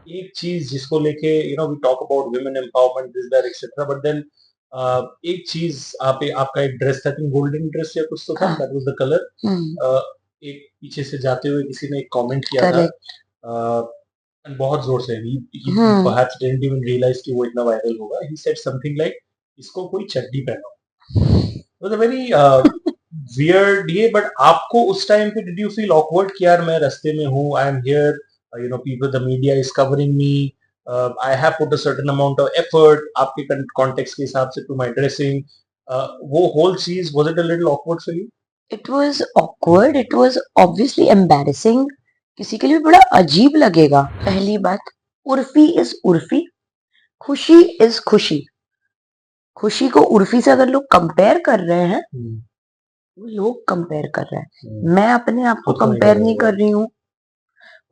एक चीज जिसको लेके we talk about women empowerment this that etcetera, but then एक चीज आपका एक ड्रेस था, गोल्डन ड्रेस या कुछ तो था, हाँ। That was the colour. एक पीछे से जाते हुए किसी ने एक कमेंट किया था, करेक्ट। बहुत जोर से, he hmm. perhaps didn't even realize कि वो इतना वायरल होगा। he said something like, इसको कोई चड्डी पहनाओ। it was a very weird ये, बट आपको उस टाइम पे did you feel awkward कि यार मैं रास्ते में हूँ, I am here, people, the media is covering me, I have put a certain amount of effort आपके context के हिसाब से to my dressing, वो whole चीज, was it a little awkward for you? It was awkward, it was obviously embarrassing. किसी के लिए बड़ा अजीब लगेगा। पहली बात, उर्फी इज उर्फी, खुशी इज खुशी। खुशी को उर्फी से अगर लोग कंपेयर कर रहे हैं, वो लोग कंपेयर कर रहे हैं, मैं अपने आप को खुद को नहीं कंपेयर नहीं करेगा। कर रही हूँ।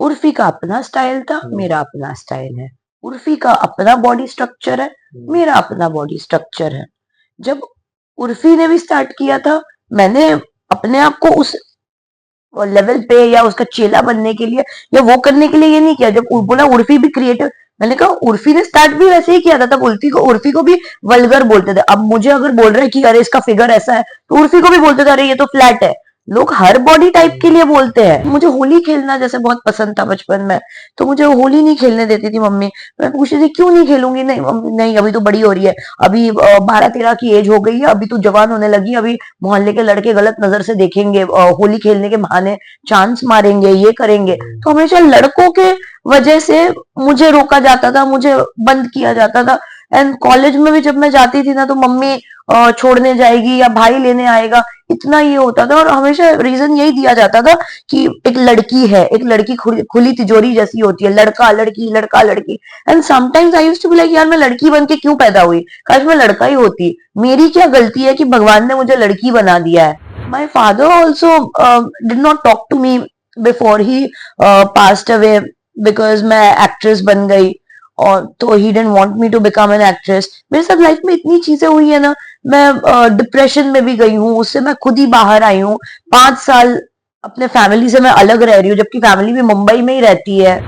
उर्फी का अपना स्टाइल था, मेरा अपना स्टाइल है। उर्फी का अपना बॉडी स्ट्रक्चर है, मेरा अपना बॉडी स्ट्रक्चर है। जब उर्फी ने भी स्टार्ट किया था, मैंने अपने आप को उस लेवल पे या उसका चेला बनने के लिए या वो करने के लिए ये नहीं किया। जब बोला उर्फी भी क्रिएटिव, मैंने कहा उर्फी ने स्टार्ट भी वैसे ही किया था। तब उर्फी को भी वल्गर बोलते थे। अब मुझे अगर बोल रहे हैं कि अरे इसका फिगर ऐसा है, तो उर्फी को भी बोलते थे अरे ये तो फ्लैट है। लोग हर बॉडी टाइप के लिए बोलते हैं। मुझे होली खेलना जैसे बहुत पसंद था बचपन में, तो मुझे होली नहीं खेलने देती थी मम्मी। मैं पूछती थी क्यों नहीं खेलूंगी, नहीं मम्मी नहीं, अभी तो बड़ी हो रही है, अभी 12-13 की एज हो गई है, अभी तू जवान होने लगी, अभी मोहल्ले के लड़के गलत नजर से देखेंगे, होली खेलने के बहाने चांस मारेंगे, ये करेंगे। तो हमेशा लड़कों के वजह से मुझे रोका जाता था, मुझे बंद किया जाता था। एंड कॉलेज में भी जब मैं जाती थी ना, तो मम्मी छोड़ने जाएगी या भाई लेने आएगा, इतना ये होता था। और हमेशा रीजन यही दिया जाता था कि एक लड़की है, एक लड़की खुली तिजोरी जैसी होती है, लड़का लड़की लड़का लड़की। And sometimes I used to be like यार मैं लड़की बन के क्यों पैदा हुई, काश मैं लड़का ही होती। मेरी क्या गलती है कि भगवान ने मुझे लड़की बना दिया है। My father also did not talk to me before he passed away because मैं एक्ट्रेस बन गई, और तो he didn't want me to become an actress. मेरे साथ लाइफ में इतनी चीजें हुई है ना, मैं डिप्रेशन में भी गई हूँ, उससे मैं खुद ही बाहर आई हूँ। 5 साल अपने फैमिली से मैं अलग रह रही हूँ, जबकि फैमिली भी मुंबई में ही रहती है।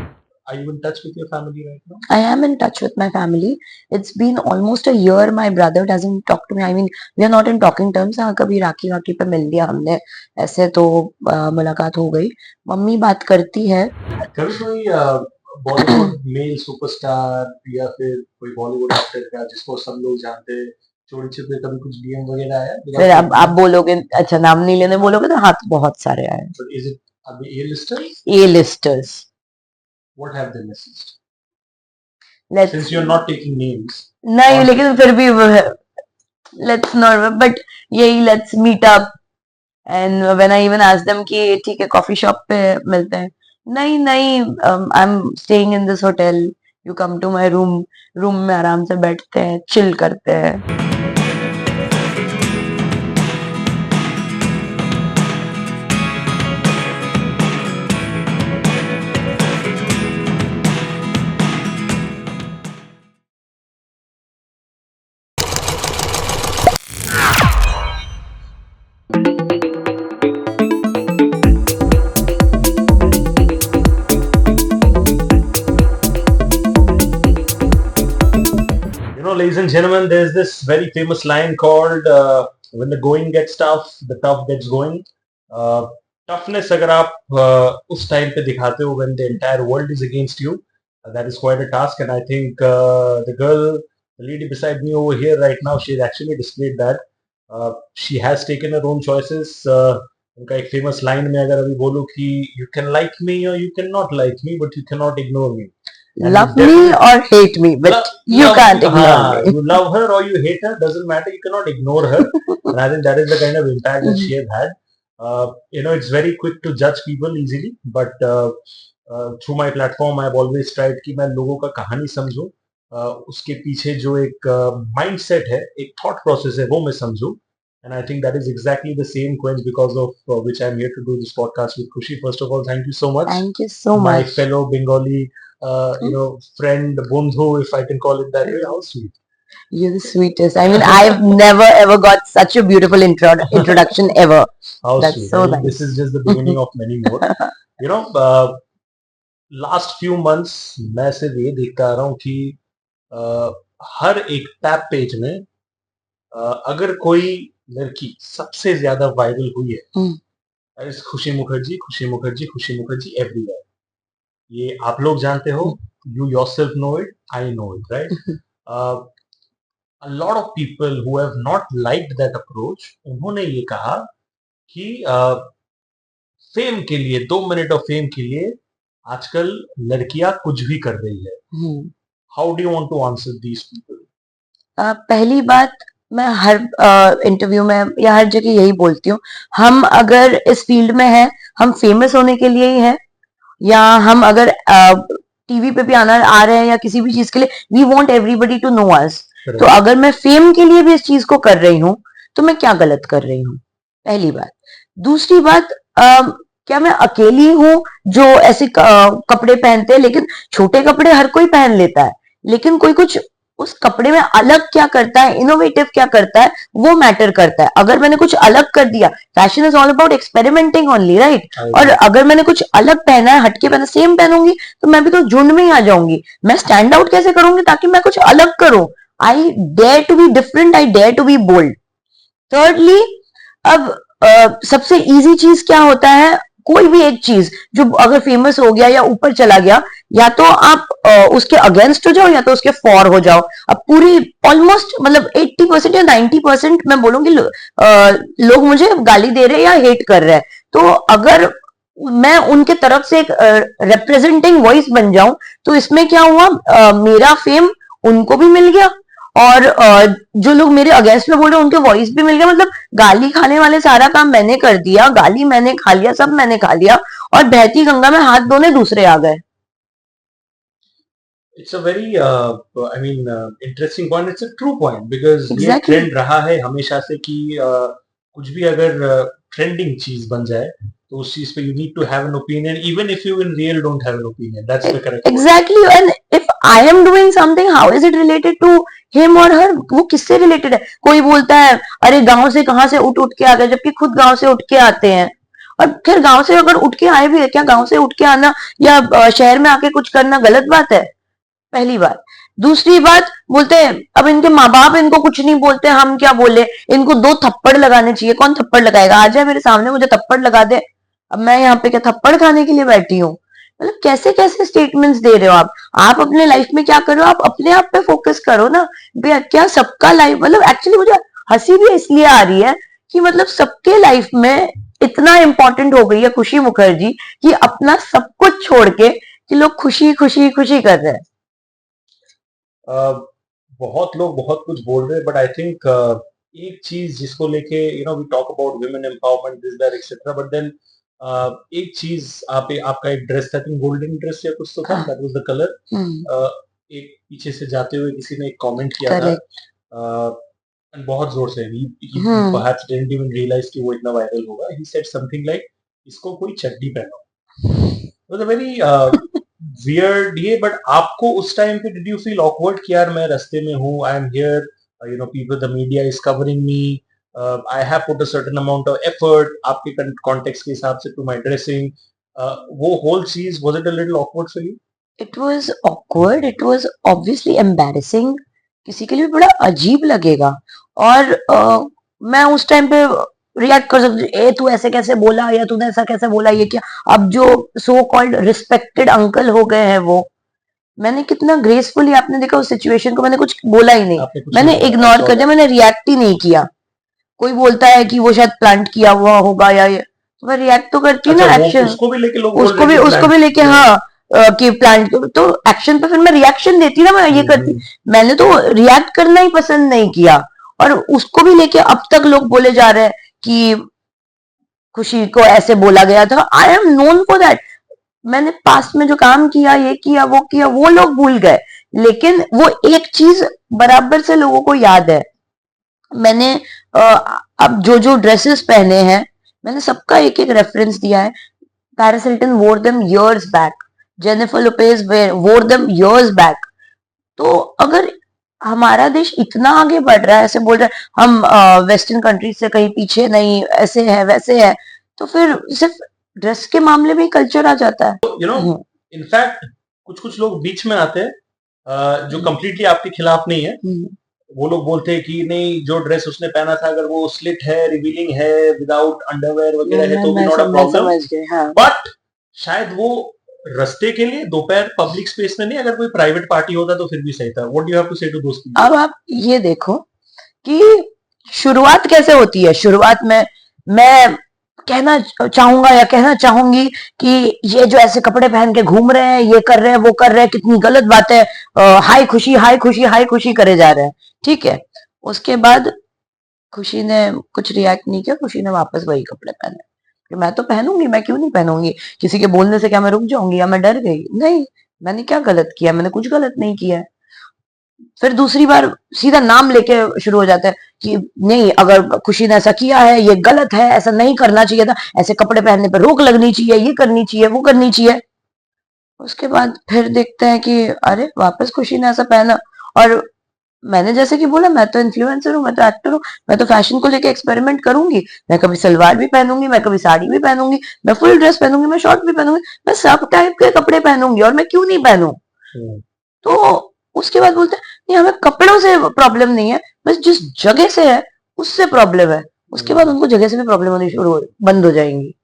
Are you in touch with your family right now? I am in touch with my family. It's been almost a year. My brother doesn't talk to me. I mean, we are not in talking terms. हाँ, कभी राखी वाकी पे मिल लिया हमने, ऐसे तो मुलाकात हो गई। मम्मी बात करती है। कभी कोई बॉलीवुड मेल सुपरस्टार या फिर कोई बॉलीवुड एक्टर का जिसको सब लोग जानते हैं, चोरी छिपे कभी कुछ डीएम वगैरह आया? फिर अब आप बोलोगे, अच्छा नाम नहीं लेने बोलोगे, तो हाँ तो बहुत सारे आए। But is it, are they A-listers? A listers. What have they messaged? Let's, Since you're not taking names. नहीं और लेकिन फिर भी लेट्स नॉट, बट यही let's meet up. And when I even ask them कि ठीक है कॉफी शॉप पे मिलते हैं, नहीं नहीं, I am staying in this hotel, you come to my room, room में आराम से बैठते हैं, चिल करते हैं। ladies and gentlemen, there's this very famous line called when the going gets tough, the tough gets going. Toughness अगर आप उस टाइम पे दिखाते हो when the entire world is against you, that is quite a task, and I think the girl, the lady beside me over here right now, she's actually displayed that. She has taken her own choices. उनका एक famous line में अगर अभी बोलूं कि you can like me or you cannot like me, but you cannot ignore me. Love me or hate me, but you can't ignore me. You love her or you hate her, doesn't matter. You cannot ignore her, and I think that is the kind of impact that she has had. It's very quick to judge people easily, but through my platform, I have always tried कि मैं लोगों का कहानी समझूं, उसके पीछे जो एक mindset है, एक thought process है, वो मैं समझूं. And I think that is exactly the same quench because of which I'm here to do this podcast with Khushi. First of all, thank you so much. Thank you so My much. fellow Bengali, friend, bondhu, if I can call it that way. How sweet. You're the sweetest. I mean, I've never ever got such a beautiful introduction ever. How That's sweet. so I mean, nice. this is just the beginning of many more. You know, last few months मैं सिर्फ ये देखता आ रहा हूँ कि अ, हर एक tab page में अगर कोई लड़की सबसे ज्यादा वायरल हुई है, that is खुशी मुखर्जी, खुशी मुखर्जी, खुशी मुखर्जी एवरीवेयर। ये आप लोग जानते हो, you yourself know it, I know it, right? uh, a lot of people who have not liked that approach, उन्होंने ये कहा कि फेम के लिए, 2 मिनट ऑफ फेम के लिए आजकल लड़कियां कुछ भी कर रही है। How do you want to answer these people? पहली बात, मैं हर इंटरव्यू में या हर जगह यही बोलती हूँ, हम अगर इस फील्ड में हैं, हम फेमस होने के लिए ही हैं, या हम अगर टीवी पे भी आ रहे हैं या किसी भी चीज के लिए, we want everybody to know us. तो अगर मैं फेम के लिए भी इस चीज को कर रही हूँ तो मैं क्या गलत कर रही हूँ? पहली बात। दूसरी बात, क्या मैं अकेली हूँ जो ऐसे कपड़े पहनते हैं? लेकिन छोटे कपड़े हर कोई पहन लेता है, लेकिन कोई कुछ उस कपड़े में अलग क्या करता है, इनोवेटिव क्या करता है, वो मैटर करता है। अगर मैंने कुछ अलग कर दिया, fashion is all about experimenting only, right? और अगर मैंने कुछ अलग पहना है, हटके पहना, सेम पहनूंगी तो मैं भी तो झुंड में ही आ जाऊंगी। मैं स्टैंड आउट कैसे करूंगी? ताकि मैं कुछ अलग करूं। I dare to be different, I dare to be bold. Thirdly, अब सबसे इजी चीज क्या होता है? कोई भी एक चीज जो अगर फेमस हो गया या ऊपर चला गया, या तो आप उसके अगेंस्ट हो जाओ या तो उसके फॉर हो जाओ। अब पूरी ऑलमोस्ट मतलब 80% या 90% मैं बोलूंगी लोग मुझे गाली दे रहे हैं या हेट कर रहे हैं। तो अगर मैं उनके तरफ से एक रिप्रेजेंटिंग वॉइस बन जाऊं तो इसमें क्या हुआ? मेरा फेम उनको भी मिल गया, और जो लोग मेरे अगेंस्ट में बोल रहे हैं उनके वॉइस भी मिल गया। मतलब गाली खाने वाले सारा काम मैंने कर दिया, गाली मैंने खा लिया, सब मैंने खा लिया, और बहती गंगा में हाथ धोने दूसरे आ गए। It's a very I mean interesting point, it's a true point, because ये Exactly. ट्रेंड रहा है हमेशा से कि कुछ भी अगर ट्रेंडिंग चीज बन जाए तो उस चीज पे you need to have an opinion, even if you in real don't have an opinion. That's the correct word. Exactly. And if I am doing something, how is it related to him or her? वो किससे related है? कोई बोलता है अरे गांव से कहां से उठ उठ के आ गए, जबकि खुद गांव से उठ के आते हैं। और फिर गांव से अगर उठ के आए भी है, क्या गांव से उठ के आना या शहर में आके कुछ करना गलत बात है? पहली बात। दूसरी बात, बोलते हैं अब इनके माँ बाप इनको कुछ नहीं बोलते, हम क्या बोले, इनको 2 थप्पड़ लगाने चाहिए। कौन थप्पड़ लगाएगा? आ जाए मेरे सामने, मुझे थप्पड़ लगा दे। अब मैं यहाँ पे क्या थप्पड़ खाने के लिए बैठी हूँ? मतलब कैसे कैसे स्टेटमेंट्स दे रहे हो आप? आप अपने लाइफ में क्या कर रहे हो? आप अपने आप पे फोकस करो ना भैया। क्या सबका लाइफ, मतलब एक्चुअली मुझे हंसी भी इसलिए आ रही है कि मतलब सबके लाइफ में इतना इंपॉर्टेंट हो गई है खुशी मुखर्जी कि अपना सब कुछ छोड़ के कि लोग खुशी खुशी खुशी कर रहे हैं। बहुत लोग बहुत कुछ बोल रहे हैं, बट आई थिंक एक चीज जिसको लेके you know we talk about women empowerment this that etcetera, but then एक चीज आपका एक ड्रेस था, थिंक गोल्डन ड्रेस या कुछ तो था, दैट वाज द कलर। एक पीछे से जाते हुए किसी ने एक कमेंट किया था, and बहुत जोर से, he perhaps didn't even realize कि वो इतना वायरल होगा। he said something like इसको कोई चड्डी पहनाओ। it was a very weird ये, बट आपको उस टाइम पे did you feel awkward कि यार मैं रास्ते में हूँ, I am here, you know people, the media is covering me, I have put a certain amount of effort आपके context के हिसाब से to my dressing, वो whole चीज, was it a little awkward for you? It was awkward, it was obviously embarrassing, किसी के लिए भी बड़ा अजीब लगेगा। और मैं उस टाइम पे रिएक्ट कर सकती, ए तू ऐसे कैसे बोला, या तूने ऐसा कैसे बोला, ये क्या? अब जो सो कॉल्ड रिस्पेक्टेड अंकल हो गए हैं वो, मैंने कितना ग्रेसफुली, आपने देखा उस सिचुएशन को, मैंने कुछ बोला ही नहीं, मैंने इग्नोर कर दिया, मैंने रिएक्ट ही नहीं किया। कोई बोलता है कि वो शायद प्लांट किया हुआ होगा या ये, तो मैं रिएक्ट तो करती हूँ ना, एक्शन उसको भी लेके लोग उसको भी लेके हाँ कि प्लांट, तो एक्शन पे फिर मैं रिएक्शन देती ना, मैं ये करती। मैंने तो रिएक्ट करना ही पसंद नहीं किया, और उसको भी लेके अब तक लोग बोले जा रहे हैं कि खुशी को ऐसे बोला गया था। I am known for that. मैंने पास्ट में जो काम किया, ये किया, वो लोग भूल गए, लेकिन वो एक चीज बराबर से लोगों को याद है। मैंने अब जो ड्रेसेस पहने हैं, मैंने सबका एक एक रेफरेंस दिया है। Paris Hilton wore them years back. Jennifer Lopez wore them years back. तो अगर हमारा देश इतना आगे बढ़ रहा है, ऐसे बोल रहा है हम वेस्टर्न कंट्रीज से कहीं पीछे नहीं, ऐसे है वैसे है, तो फिर सिर्फ ड्रेस के मामले में कल्चर आ जाता है। You know, इनफैक्ट कुछ कुछ लोग बीच में आते हैं जो कंप्लीटली आपके खिलाफ नहीं है। वो लोग बोलते हैं कि नहीं, जो ड्रेस उसने पहना था अगर वो स्लिट है, रिवीलिंग है, विदाउट अंडरवेयर वगैरह है तो भी नॉट अ प्रॉब्लम। बट शायद वो रास्ते के लिए दोपहर पब्लिक स्पेस में नहीं, अगर कोई प्राइवेट पार्टी होता तो फिर भी सही था। What do you have to say to those people? अब आप ये देखो कि शुरुआत कैसे होती है। शुरुआत में मैं कहना चाहूंगा या कहना चाहूंगी कि ये जो ऐसे कपड़े पहन के घूम रहे हैं, ये कर रहे हैं, वो कर रहे हैं, कितनी गलत बात है। हाय खुशी, हाय खुशी, हाय खुशी करे जा रहे हैं। ठीक है, उसके बाद खुशी ने कुछ रिएक्ट नहीं किया, खुशी ने वापस वही कपड़े पहने कि मैं तो पहनूंगी, मैं क्यों नहीं पहनूंगी, किसी के बोलने से क्या मैं रुक जाऊंगी या मैं डर गई? नहीं, मैंने क्या गलत किया? मैंने कुछ गलत नहीं किया है। फिर दूसरी बार सीधा नाम लेके शुरू हो जाता है कि नहीं, अगर खुशी ने ऐसा किया है ये गलत है, ऐसा नहीं करना चाहिए था, ऐसे कपड़े पहनने पर रोक लगनी चाहिए, ये करनी चाहिए, वो करनी चाहिए। उसके बाद फिर देखते हैं कि अरे वापस खुशी ने ऐसा पहना। और मैंने जैसे कि बोला, मैं तो इन्फ्लुएंसर हूँ, मैं तो एक्टर हूँ, मैं तो फैशन को लेके एक्सपेरिमेंट करूंगी। मैं कभी सलवार भी पहनूंगी, मैं कभी साड़ी भी पहनूंगी, मैं फुल ड्रेस पहनूंगी, मैं शॉर्ट भी पहनूंगी, मैं सब टाइप के कपड़े पहनूंगी, और मैं क्यों नहीं पहनूं? तो उसके बाद बोलते हैं नहीं, हमें कपड़ों से प्रॉब्लम नहीं है, बस जिस जगह से है उससे प्रॉब्लम है। उसके बाद उनको जगह से भी प्रॉब्लम होनी बंद हो जाएंगी,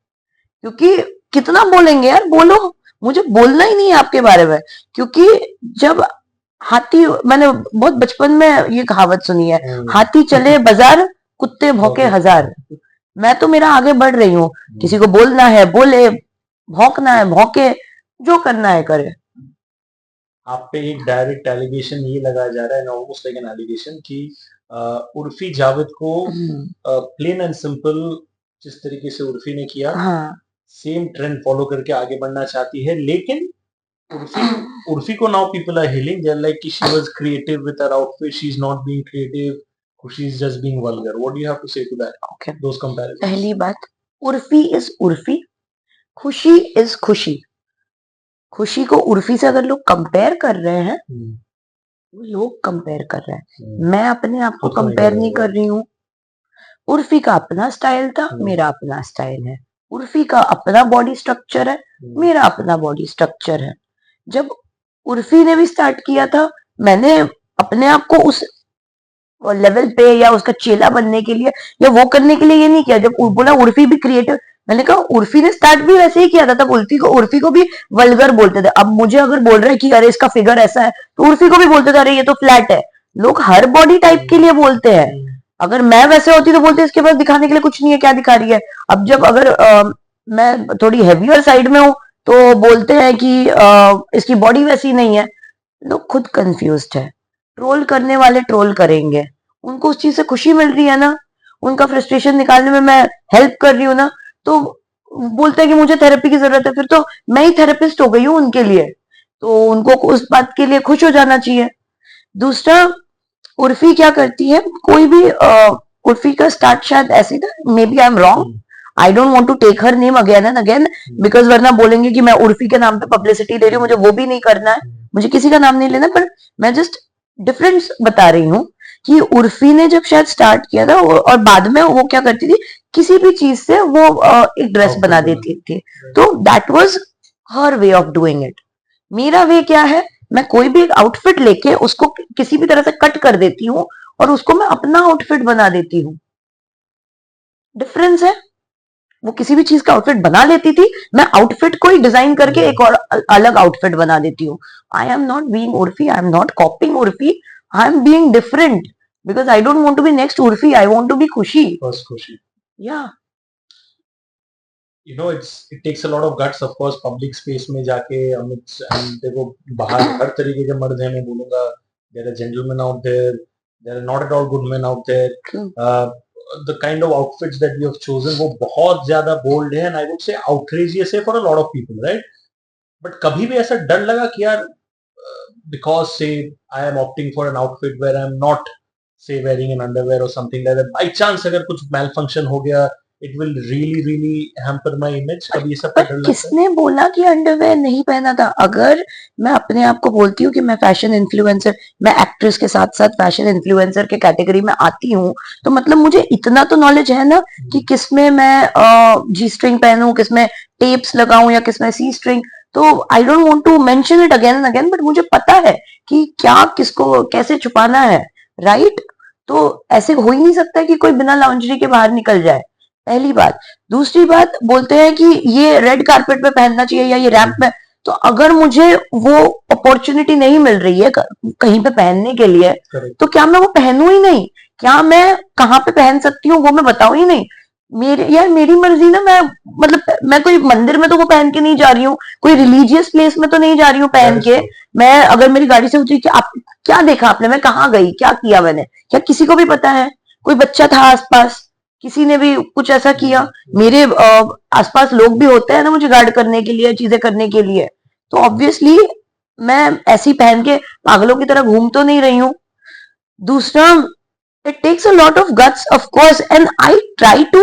क्योंकि कितना बोलेंगे यार, बोलो, मुझे बोलना ही नहीं है आपके बारे में। क्योंकि जब हाथी, मैंने बहुत बचपन में ये कहावत सुनी है, हाथी चले बाजार, कुत्ते भौंके हजार। मैं तो मेरा आगे बढ़ रही हूँ, किसी को बोलना है बोले, भौंकना है भौंके, जो करना है करे। आप पे एक डायरेक्ट एलिगेशन ये लगाया जा रहा है, ऑलमोस्ट लाइक एन एलिगेशन, कि उर्फी जावेद को प्लेन एंड सिंपल जिस तरीके से उर्फी ने किया, सेम ट्रेंड फॉलो करके आगे बढ़ना चाहती है। लेकिन उर्फी को now people are hailing, they are like कि she was creative with her outfit, she is not being creative, she is just being vulgar. What do you have to say to that? Okay, those comparisons. पहली बात, Urfi is Urfi, खुशी is खुशी। खुशी को उर्फी से अगर लोग कंपेयर कर रहे हैं, लोग कंपेयर कर रहे हैं, मैं अपने आप को कंपेयर नहीं कर रही हूँ। उर्फी का अपना स्टाइल था, मेरा अपना स्टाइल है। उर्फी का अपना बॉडी स्ट्रक्चर है, मेरा अपना बॉडी स्ट्रक्चर है। जब उर्फी ने भी स्टार्ट किया था, मैंने अपने आप को उस लेवल पे या उसका चेला बनने के लिए या वो करने के लिए ये नहीं किया। जब बोला उर्फी भी क्रिएटिव, मैंने कहा उर्फी ने स्टार्ट भी वैसे ही किया था, तब उर्फी को भी वल्गर बोलते थे। अब मुझे अगर बोल रहे हैं कि अरे इसका फिगर ऐसा है, तो उर्फी को भी बोलते थे अरे ये तो फ्लैट है। लोग हर बॉडी टाइप के लिए बोलते हैं। अगर मैं वैसे होती तो बोलते इसके पास दिखाने के लिए कुछ नहीं है, क्या दिखा रही है। अब जब अगर मैं थोड़ी हेवियर साइड में हूँ तो बोलते हैं कि इसकी बॉडी वैसी नहीं है। लोग खुद कंफ्यूज्ड है। ट्रोल करने वाले ट्रोल करेंगे, उनको उस चीज से खुशी मिल रही है ना, उनका फ्रस्ट्रेशन निकालने में मैं हेल्प कर रही हूँ ना, तो बोलते हैं कि मुझे थेरेपी की जरूरत है, फिर तो मैं ही थेरेपिस्ट हो गई हूँ उनके लिए। तो उनको उस बात के लिए खुश हो जाना चाहिए। दूसरा, उर्फी क्या करती है, कोई भी उर्फी का स्टार्ट शायद ऐसे था, maybe I am wrong, I don't want to take her name again and again, because वरना बोलेंगे कि मैं उर्फी के नाम पे पब्लिसिटी ले रही हूँ, मुझे वो भी नहीं करना है, मुझे किसी का नाम नहीं लेना। पर मैं जस्ट डिफरेंस बता रही हूँ कि उर्फी ने जब शायद स्टार्ट किया था, और बाद में वो क्या करती थी, किसी भी चीज से वो एक ड्रेस बना देती थी, तो that was her way of doing it. मेरा वे क्या है, मैं कोई भी एक आउटफिट लेके उसको किसी भी तरह से कट कर देती हूँ और उसको मैं अपना आउटफिट बना देती हूँ। डिफरेंस है। वो किसी भी चीज का आउटफिट बना लेती थी, मैं आउटफिट को ही डिजाइन करके एक और अलग आउटफिट बना देती हूँ। I am not being Urfi, I am not copying Urfi, I am being different, because I don't want to be next Urfi, I want to be Khushi. बस खुशी। या You know, it takes a lot of guts, of course, public space में जाके देखो बाहर हर तरीके के मर्द हैं, मैं बोलूंगा, there are gentlemen out there, there are not at all good men out there. The kind of outfits that you have chosen वो बहुत ज्यादा bold है, and I would say outrageous है for a lot of people, right? But कभी भी ऐसा डर लगा कि यार because say I am opting for an outfit where I am not say wearing an underwear or something like that, by chance अगर कुछ malfunction हो गया, it will really hamper my image, कभी ये सब डर लगता है? किसने बोला कि अंडरवेयर नहीं पहना था? अगर मैं अपने आप को बोलती हूँ कि मैं फैशन इन्फ्लुएंसर, मैं एक्ट्रेस के साथ साथ फैशन इन्फ्लुएंसर के कैटेगरी में आती हूँ, तो मतलब मुझे इतना तो नॉलेज है ना कि किसमें मैं जी स्ट्रिंग पहनूं, किसमें टेप्स लगाऊं या किसमें सी स्ट्रिंग। तो I don't want to mention it again and again, but मुझे पता है कि क्या किसको कैसे छुपाना है, राइट? तो ऐसे हो ही नहीं सकता कि कोई बिना लाउंजरी के बाहर निकल जाए, पहली बात। दूसरी बात, बोलते हैं कि ये रेड कारपेट पे पहनना चाहिए या ये रैंप पे, तो अगर मुझे वो अपॉर्चुनिटी नहीं मिल रही है कहीं पे पहनने के लिए, तो क्या मैं वो पहनूं ही नहीं? क्या मैं कहाँ पे पहन सकती हूँ वो मैं बताऊं ही नहीं? मेरी मर्जी ना, मैं मतलब मैं कोई मंदिर में तो वो पहन के नहीं जा रही हूँ, कोई रिलीजियस प्लेस में तो नहीं जा रही हूँ पहन के। मैं अगर मेरी गाड़ी से उतरी, क्या देखा आपने, मैं कहाँ गई, क्या किया मैंने, क्या किसी को भी पता है? कोई बच्चा था आसपास, किसी ने भी कुछ ऐसा किया? मेरे आसपास लोग भी होते हैं ना मुझे गार्ड करने के लिए, चीजें करने के लिए, तो ऑब्वियसली मैं ऐसी पहन के पागलों की तरह घूम तो नहीं रही हूँ। दूसरा, it takes a lot of guts, of course, and I try to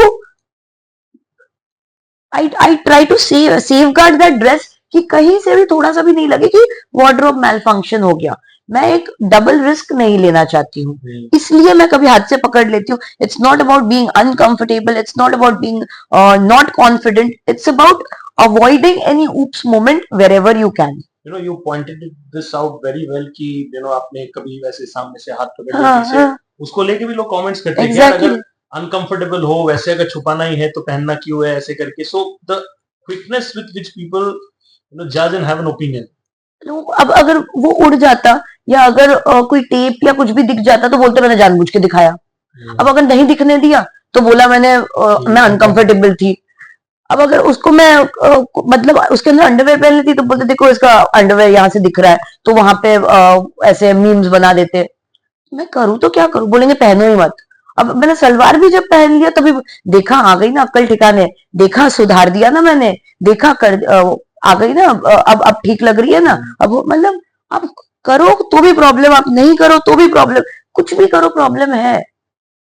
safeguard that dress कि कहीं से भी थोड़ा सा भी नहीं लगे कि वार्डरोब मैल फंक्शन हो गया। मैं एक डबल रिस्क नहीं लेना चाहती हूँ, इसलिए मैं कभी हाथ से पकड़ लेती हूँ। It's not about being uncomfortable, it's not about being not confident, it's about avoiding any oops moment wherever you can. you pointed this out very well कि आपने कभी वैसे सामने से हाथ पकड़ लिया पीछे, उसको लेके भी लोग कमेंट्स करते हैं कि यार अगर अनकंफर्टेबल हो, वैसे अगर छुपाना ही है तो पहनना क्यों है, ऐसे करके। So the quickness with which people जज एंड हैव एन ओपिनियन। अब अगर वो उड़ जाता या अगर कोई टेप या कुछ भी दिख जाता तो बोलते मैंने जानबूझ के दिखाया। अब अगर नहीं दिखने दिया तो बोला मैं अनकंफर्टेबल थी। अब अगर उसको मैं मतलब उसके अंदर अंडरवेयर पहन लेती तो बोलते देखो इसका अंडरवेयर यहाँ से दिख रहा है, तो वहां पे ऐसे मीम्स बना देते। मैं करूँ तो क्या करूँ, बोलेंगे पहनो ही मत। अब मैंने सलवार भी जब पहन लिया तभी देखा आ गई ना अक्ल ठिकाने, देखा सुधार दिया ना मैंने, देखा आ गई ना, अब ठीक लग रही है ना। अब मतलब आप करो तो भी प्रॉब्लम, आप नहीं करो तो भी प्रॉब्लम, कुछ भी करो प्रॉब्लम है।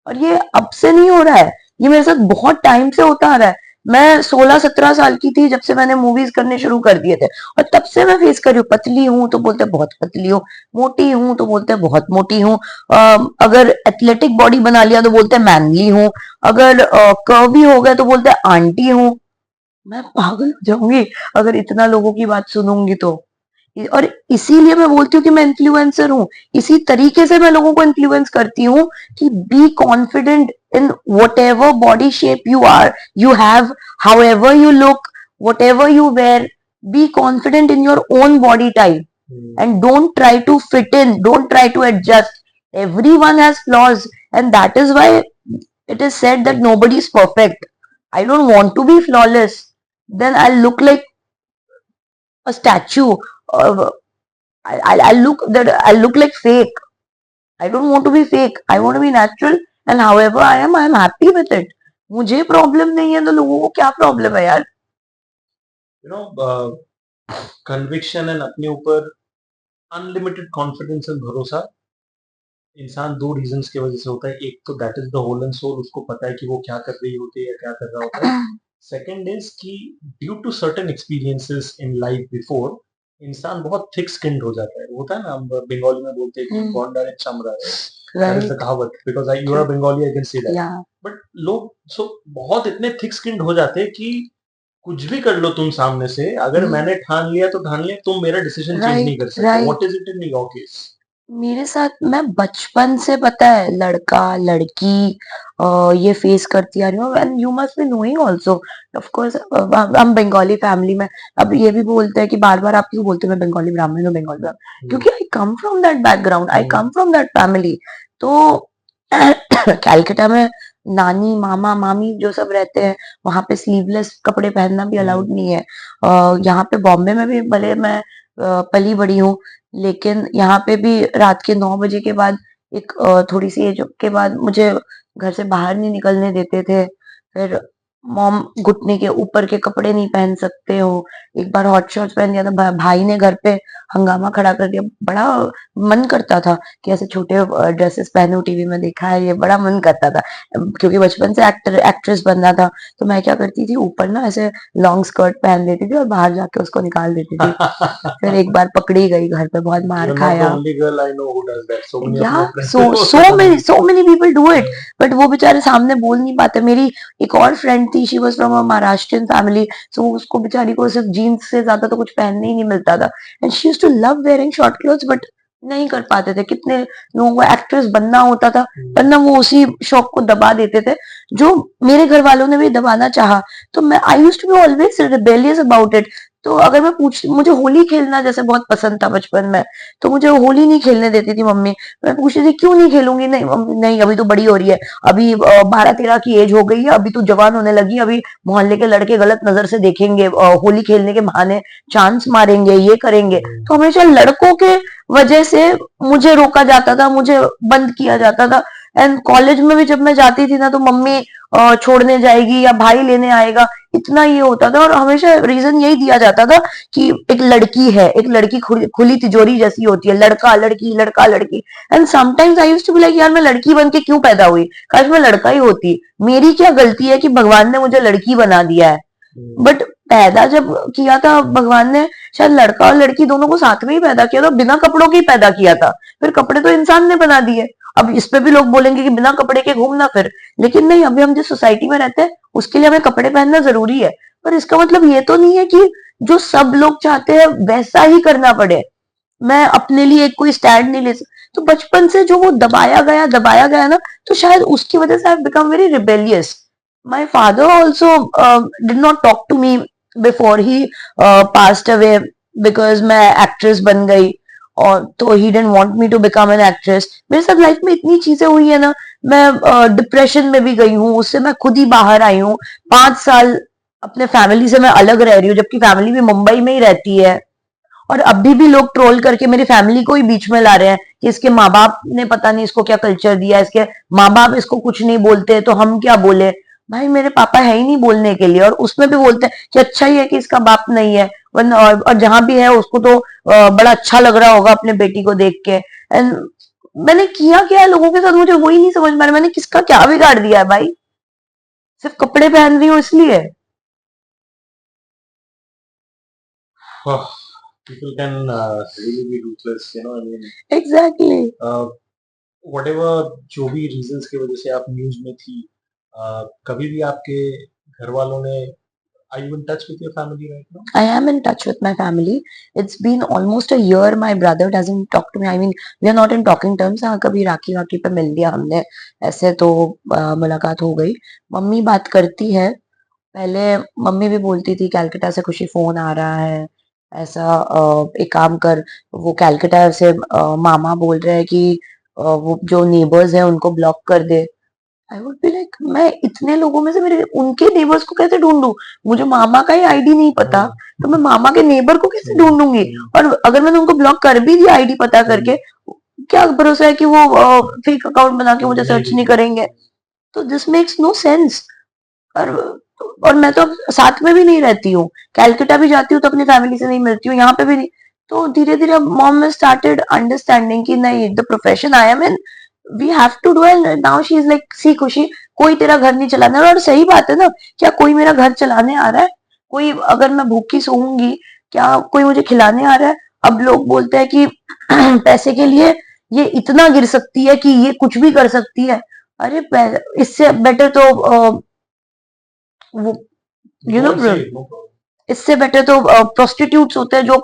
और ये अब से नहीं हो रहा है, ये मेरे साथ बहुत टाइम से होता आ रहा है। मैं 16-17 साल की थी जब से मैंने मूवीज करने शुरू कर दिए थे, और तब से मैं फेस कर रही हूँ। पतली हूं तो बोलते बहुत पतली हूँ, मोटी हूं तो बोलते बहुत मोटी हूँ, अगर एथलेटिक बॉडी बना लिया तो बोलते मैनली हूँ, अगर कर्वी हो गए तो बोलते आंटी हूँ। मैं पागल हो जाऊंगी अगर इतना लोगों की बात सुनूंगी तो। और इसीलिए मैं बोलती हूँ कि मैं इन्फ्लुएंसर हूँ, इसी तरीके से मैं लोगों को इन्फ्लुएंस करती हूँ कि be confident in whatever body shape you have, however you look, whatever you wear, be confident in your own body type, and don't try to fit in, don't try to adjust. Everyone has flaws, and that is why it is said that nobody is perfect. I don't want to be flawless, then I'll look like a statue. uh, I'll look like fake. I don't want to be fake. I want to be natural, and however I am happy with it. मुझे problem नहीं है तो लोगों को क्या problem है यार? Conviction and अपने ऊपर अनलिमिटेड कॉन्फिडेंस एंड भरोसा इंसान दो रीजंस की वजह से होता है। एक तो that is the whole and soul, उसको पता है कि वो क्या कर रही होती है या क्या कर रहा होता है। सेकंड इज कि due to certain experiences in life before, इंसान बहुत थिक स्किन्ड हो जाता है। होता है ना, हम बंगाली में बोलते हैं कि बॉन्डा रे चमड़ा है, दैट इज द कहावत, because you are Bengali, I can say that. But लोग बहुत इतने थिक स्किन्ड हो जाते हैं कि कुछ भी कर लो तुम सामने से, अगर मैंने ठान लिया तो ठान लिया, तुम मेरा डिसीजन चेंज नहीं कर सकते। What is it in your case? मेरे साथ मैं बचपन से पता है लड़का लड़की ये फेस करती आ रही हूँ, and you must be knowing also. Of course हम बंगाली फैमिली में, अब ये भी बोलते हैं कि बार बार आप क्यों बोलते हो मैं बंगाली ब्राह्मण हूँ, बंगाली ब्राह्मण, क्योंकि I come from that background, I come from that family. तो कैलकाटा में नानी मामा मामी जो सब रहते हैं, वहां पे स्लीवलेस कपड़े पहनना भी अलाउड नहीं है। यहाँ पे बॉम्बे में भी भले मैं पली बड़ी हूँ, लेकिन यहाँ पे भी रात के 9 बजे के बाद एक थोड़ी सी एज के बाद मुझे घर से बाहर नहीं निकलने देते थे। फिर मॉम घुटने के ऊपर के कपड़े नहीं पहन सकते हो। एक बार हॉट शॉर्ट्स पहन दिया था, भाई ने घर पे हंगामा खड़ा कर दिया। बड़ा मन करता था कि ऐसे छोटे ड्रेसेस पहनूं, टीवी में देखा है ये, बड़ा मन करता था क्योंकि बचपन से एक्ट्रेस बनना था। तो मैं क्या करती थी, ऊपर ना ऐसे लॉन्ग स्कर्ट पहन लेती थी और बाहर जाके उसको निकाल देती थी। फिर एक बार पकड़ी गई, घर पे बहुत मार खाया। so many people do it, but वो बेचारे सामने बोल नहीं पाते। मेरी एक और फ्रेंड थी, she was from a Maharashtrian family, so उसको बेचारी को सिर्फ जीन्स से ज्यादा तो कुछ पहनने ही नहीं मिलता था, and she used to love wearing short clothes, but नहीं कर पाते थे। कितने लोगों को एक्ट्रेस बनना होता था, पर ना वो उसी शौक को दबा देते थे, जो मेरे घर वालों ने भी दबाना चाहा। तो मैं I used to be always rebellious about it. तो अगर मैं पूछ मुझे होली खेलना जैसे बहुत पसंद था बचपन में, तो मुझे होली नहीं खेलने देती थी मम्मी। मैं पूछती थी क्यों नहीं खेलूंगी, नहीं मम्मी नहीं, अभी तो बड़ी हो रही है, अभी 12-13 की एज हो गई है, अभी तो जवान होने लगी, अभी मोहल्ले के लड़के गलत नजर से देखेंगे, होली खेलने के बहाने चांस मारेंगे, ये करेंगे। तो हमेशा लड़कों के वजह से मुझे रोका जाता था, मुझे बंद किया जाता था। एंड कॉलेज में भी जब मैं जाती थी ना, तो मम्मी छोड़ने जाएगी या भाई लेने आएगा, इतना ये होता था। और हमेशा रीजन यही दिया जाता था कि एक लड़की है, एक लड़की खुली तिजोरी जैसी होती है, लड़का लड़की लड़का लड़की। And sometimes I used to be like, यार मैं लड़की बन के क्यों पैदा हुई, काश मैं लड़का ही होती, मेरी क्या गलती है कि भगवान ने मुझे लड़की बना दिया है। बट पैदा जब किया था भगवान ने, शायद लड़का और लड़की दोनों को साथ में ही पैदा किया था, बिना कपड़ों के ही पैदा किया था। फिर कपड़े तो इंसान ने बना दिए। अब इस पे भी लोग बोलेंगे कि बिना कपड़े के घूमना, फिर लेकिन नहीं, अभी हम जिस सोसाइटी में रहते हैं उसके लिए हमें कपड़े पहनना जरूरी है। पर इसका मतलब ये तो नहीं है कि जो सब लोग चाहते हैं वैसा ही करना पड़े। मैं अपने लिए कोई स्टैंड नहीं ले सकती। तो बचपन से जो वो दबाया गया ना, तो शायद उसकी वजह से I become very rebellious. My father also did not talk to me before he passed away, because मैं एक्ट्रेस बन गई, और तो he didn't want me to become an actress. मेरे साथ लाइफ में इतनी चीजें हुई है ना, मैं डिप्रेशन में भी गई हूँ, उससे मैं खुद ही बाहर आई हूँ। 5 साल अपने फैमिली से मैं अलग रह रही हूँ, जबकि फैमिली भी मुंबई में ही रहती है। और अभी भी लोग ट्रोल करके मेरी फैमिली को ही बीच में ला रहे हैं कि इसके माँ बाप ने पता नहीं इसको क्या कल्चर दिया, इसके माँ बाप इसको कुछ नहीं बोलते तो हम क्या बोले। भाई मेरे पापा है ही नहीं बोलने के लिए, और उसमें भी बोलते हैं कि अच्छा ही है कि इसका बाप नहीं है, वरना और जहां भी है उसको तो बड़ा अच्छा लग रहा होगा अपने बेटी को देख के। एंड मैंने किया क्या है लोगों के साथ, मुझे वही नहीं समझ में आ रहा, मैंने किसका क्या बिगाड़ दिया है भाई, सिर्फ कपड़े पहन रही हूँ इसलिए। Oh, people can really be ruthless, you know. I mean, exactly. whatever जो भी reasons की वजह से आप न्यूज में थी, कभी भी आपके घर वालों ने, are you in touch with your family right now? I am in touch with my family. It's been almost a year. My brother doesn't talk to me. I mean, we are not in talking terms. हाँ, कभी राखी वाखी पे मिल लिया हमने, ऐसे तो मुलाकात हो गई। मम्मी बात करती है, पहले मम्मी भी बोलती थी कैलकाटा से खुशी फोन आ रहा है, ऐसा एक काम कर, वो कैलकाटा से मामा बोल रहे हैं कि वो जो नेबर्स हैं उनको ब्लॉक कर दे। आई वुड बी लाइक, मैं इतने लोगों में से मेरे उनके नेबर्स को कैसे ढूंढूं, मुझे मामा का ही आईडी नहीं पता, तो मैं मामा के नेबर को कैसे ढूंढूंगी। और अगर मैंने उनको ब्लॉक कर भी दिया आईडी पता करके, क्या भरोसा है कि वो फेक अकाउंट बना के मुझे सर्च नहीं करेंगे। तो दिस मेक्स नो सेंस। और और मैं तो अब साथ में भी नहीं रहती हूँ, कैलकाटा भी जाती हूँ तो अपनी फैमिली से नहीं मिलती हूँ, यहाँ पे भी नहीं। तो धीरे धीरे मॉम ने स्टार्टेड अंडरस्टैंडिंग कि नहीं, the profession I am in, we have to do. And now she is like, see Khushi, कोई तेरा घर नहीं चलाना। और सही बात है ना, क्या कोई मेरा घर चलाने आ रहा है, कोई अगर मैं भूखी सोऊंगी, क्या कोई मुझे खिलाने आ रहा है। अब लोग बोलते हैं कि पैसे के लिए ये इतना गिर सकती है कि ये कुछ भी कर सकती है। अरे इससे बेटर तो वो you Go no and say it, no problem. इससे बेटर तो प्रोस्टिट्यूट्स होते हैं, जो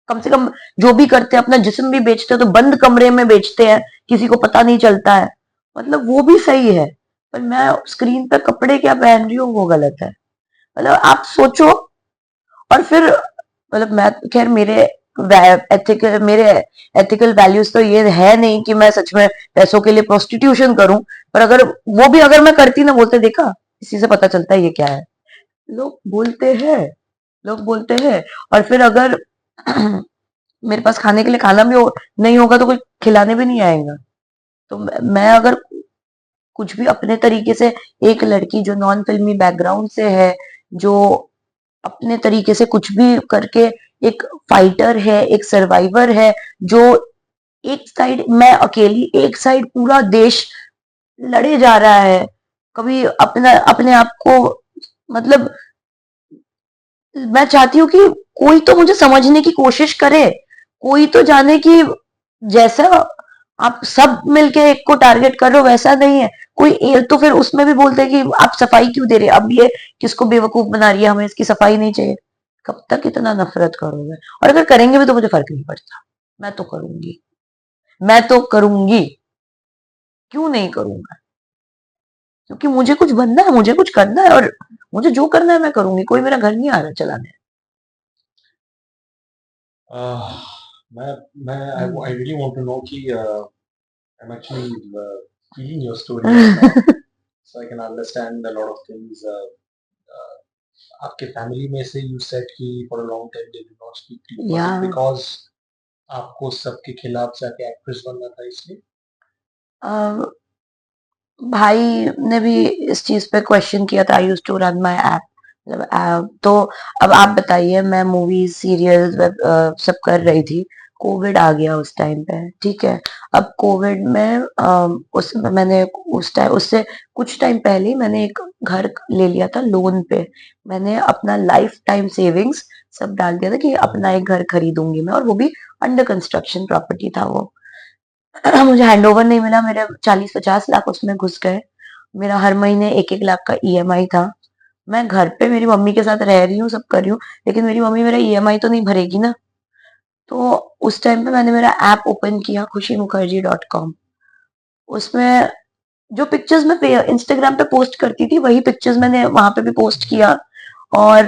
कम से कम जो भी करते हैं अपना जिस्म भी बेचते हैं, तो बंद कमरे में बेचते हैं, किसी को पता नहीं चलता है, मतलब वो भी सही है। पर मैं स्क्रीन पे कपड़े क्या पहन रही हूँ वो गलत है। मतलब आप सोचो। और फिर मतलब मैं खैर मेरे एथिकल वैल्यूज तो ये है नहीं कि मैं सच में पैसों के लिए प्रोस्टिट्यूशन करूं। पर अगर वो भी अगर मैं करती ना, बोलते देखा इसी से पता चलता है ये क्या है। लोग बोलते हैं, लोग बोलते हैं। और फिर अगर मेरे पास खाने के लिए खाना भी नहीं होगा तो कोई खिलाने भी नहीं आएगा। तो मैं अगर कुछ भी अपने तरीके से, एक लड़की जो नॉन फिल्मी बैकग्राउंड से है, जो अपने तरीके से कुछ भी करके एक फाइटर है, एक सर्वाइवर है, जो एक साइड मैं अकेली, एक साइड पूरा देश लड़े जा रहा है, कभी अपना अपने आप को, मतलब मैं चाहती हूँ कि कोई तो मुझे समझने की कोशिश करे, कोई तो जाने कि जैसा आप सब मिलके एक को टारगेट कर रहे हो वैसा नहीं है। तो फिर उसमें भी बोलते हैं कि आप सफाई क्यों दे रहे हैं, अब ये किसको बेवकूफ बना रही है, हमें इसकी सफाई नहीं चाहिए। कब तक इतना नफरत करोगे? और अगर करेंगे भी तो मुझे फर्क नहीं पड़ता, मैं तो करूंगी, मैं तो करूंगी, क्यों नहीं करूंगा? क्योंकि मुझे कुछ बनना है, मुझे कुछ करना है, और मुझे जो करना है मैं करूंगी, कोई मेरा घर नहीं आ रहा चलाने। Uh, मैं I really want to know कि I'm actually feeling your story right now, so I can understand a lot of things. Uh, आपके फैमिली में से you said कि for a long time they did not speak to you. Was या it because आपको सबके खिलाफ जाके actress बनना था इसलिए? भाई ने भी इस चीज पे क्वेश्चन किया था, I use to run my app, मतलब तो अब आप बताइए, मैं मूवीज सीरियल सब कर रही थी, कोविड आ गया उस टाइम पे, ठीक है। अब कोविड में उस मैंने उस टाइम उससे कुछ टाइम पहले ही मैंने एक घर ले लिया था लोन पे। मैंने अपना लाइफ टाइम सेविंग्स सब डाल दिया था कि अपना एक घर खरीदूंगी मैं, और वो भी अंडर कंस्ट्रक्शन प्रॉपर्टी था वो। मुझे हैंडओवर नहीं मिला, मेरे 40-50 लाख उसमें घुस गए। मेरा हर महीने 1-1 लाख का ईएमआई था। मैं घर पे मेरी मम्मी के साथ रह रही हूँ, सब कर रही हूँ, लेकिन मेरी मम्मी मेरा ईएमआई तो नहीं भरेगी ना। तो उस टाइम पे मैंने मेरा ऐप ओपन किया, खुशीमुखर्जी.com। उसमें जो पिक्चर्स मैं इंस्टाग्राम पे पोस्ट करती थी वही पिक्चर्स मैंने वहां पे भी पोस्ट किया, और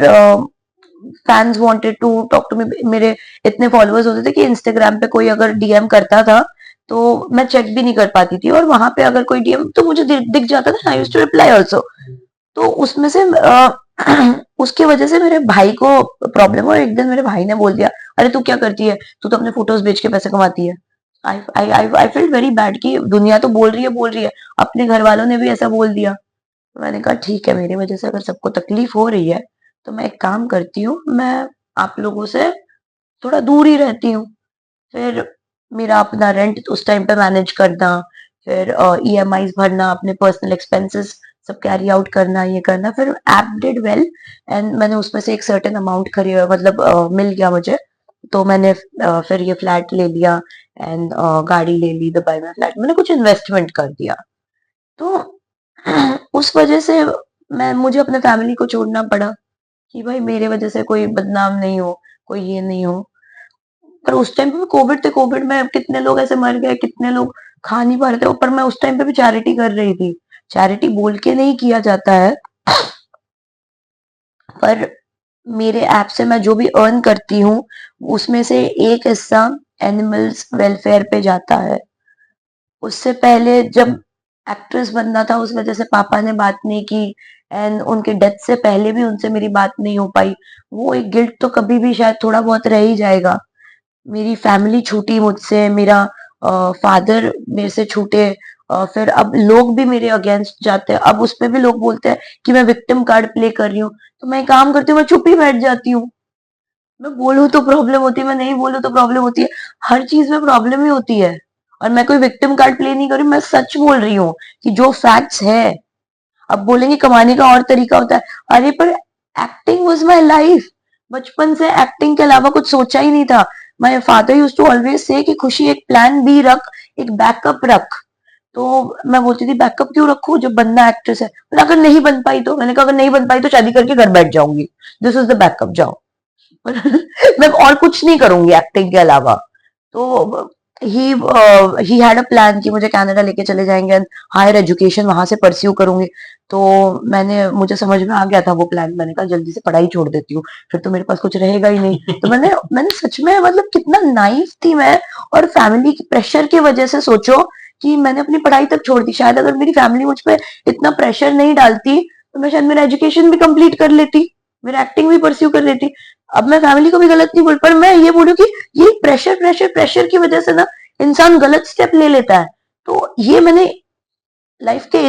fans wanted to talk to me. मेरे इतने फॉलोअर्स होते थे कि इंस्टाग्राम पे कोई अगर डीएम करता था तो मैं चेक भी नहीं कर पाती थी, और वहां पे अगर कोई डीएम तो मुझे दिख जाता था, I used to reply also. तो उसमें से उसकी वजह से मेरे भाई को प्रॉब्लम, और एक दिन मेरे भाई ने बोल दिया, अरे तू क्या करती है, तू तो अपने फोटोज बेच के पैसे कमाती है। आई आई आई फील वेरी बैड कि दुनिया तो बोल रही है, अपने घर वालों ने भी ऐसा बोल दिया। तो मैंने कहा ठीक है, मेरी वजह से अगर सबको तकलीफ हो रही है तो मैं एक काम करती हूँ, मैं आप लोगों से थोड़ा दूर ही रहती हूँ। फिर मेरा अपना रेंट उस टाइम पे मैनेज करना, फिर ईएमआईज भरना, अपने पर्सनल एक्सपेंसेस सब कैरी आउट करना, ये करना। फिर ऐप डिड वेल, एंड मैंने उसमें से एक सर्टेन अमाउंट मतलब मिल गया मुझे। तो मैंने फिर ये फ्लैट ले लिया, एंड गाड़ी ले ली, दुबई में फ्लैट, मैंने कुछ इन्वेस्टमेंट कर दिया। तो उस वजह से मुझे अपने फैमिली को छोड़ना पड़ा कि भाई मेरे वजह से कोई बदनाम नहीं हो, कोई ये नहीं हो। पर उस टाइम पे कोविड थे, कोविड में कितने लोग ऐसे मर गए, कितने लोग खा नहीं पा रहे थे। पर मैं उस टाइम पे भी चैरिटी कर रही थी। चैरिटी बोल के नहीं किया जाता है, पर मेरे ऐप से मैं जो भी अर्न करती हूँ उसमें से एक हिस्सा एनिमल्स वेलफेयर पे जाता है। उससे पहले जब एक्ट्रेस बनना था उस वजह से पापा ने बात नहीं की, एंड उनके डेथ से पहले भी उनसे मेरी बात नहीं हो पाई। वो एक गिल्ट तो कभी भी शायद थोड़ा बहुत रह ही जाएगा। मेरी फैमिली छूटी मुझसे, मेरा फादर मेरे से छूटे, फिर अब लोग भी मेरे अगेंस्ट जाते हैं। अब उसपे भी लोग बोलते हैं कि मैं विक्टिम कार्ड प्ले कर रही हूँ, तो मैं काम करती हूँ, मैं चुप ही बैठ जाती हूँ। मैं बोलूँ तो प्रॉब्लम होती है, मैं नहीं बोलूँ तो प्रॉब्लम होती है। हर चीज में प्रॉब्लम ही होती है, और मैं कोई विक्टिम कार्ड प्ले नहीं कर रही हूँ, मैं सच बोल रही हूँ कि जो फैक्ट्स है। अब बोलेंगे कमाने का और तरीका होता है, अरे पर एक्टिंग वाज माय लाइफ। बचपन से एक्टिंग के अलावा कुछ सोचा ही नहीं था। My father used to always say कि खुशी एक प्लान बी रख, एक बैकअप रख। तो मैं बोलती थी बैकअप क्यों रखूं जब बनना एक्ट्रेस है। पर अगर नहीं बन पाई तो मैंने कहा अगर नहीं बन पाई तो शादी करके घर बैठ जाऊंगी, दिस इज द बैकअप, जाओ। मैं और कुछ नहीं करूंगी एक्टिंग के अलावा। तो ही हैड अ प्लान कि मुझे कनाडा लेके चले जाएंगे, हायर एजुकेशन वहां से परस्यू करूंगी। तो मुझे समझ में आ गया था वो प्लान। मैंने कहा जल्दी से पढ़ाई छोड़ देती हूँ, फिर तो मेरे पास कुछ रहेगा ही नहीं। तो मैंने सच में, मतलब कितना नाइफ थी मैं। और फैमिली की प्रेशर की वजह से सोचो कि मैंने अपनी पढ़ाई तक छोड़ दी। शायद अगर मेरी फैमिली मुझ पर इतना प्रेशर नहीं डालती तो मैं शायद मेरा एजुकेशन भी कंप्लीट कर लेती, मेरा एक्टिंग भी परस्यू कर लेती। अब मैं फैमिली को भी गलत नहीं बोल, पर मैं ये बोलूं कि ये प्रेशर प्रेशर प्रेशर की वजह से ना इंसान गलत स्टेप ले लेता है। तो ये मैंने लाइफ के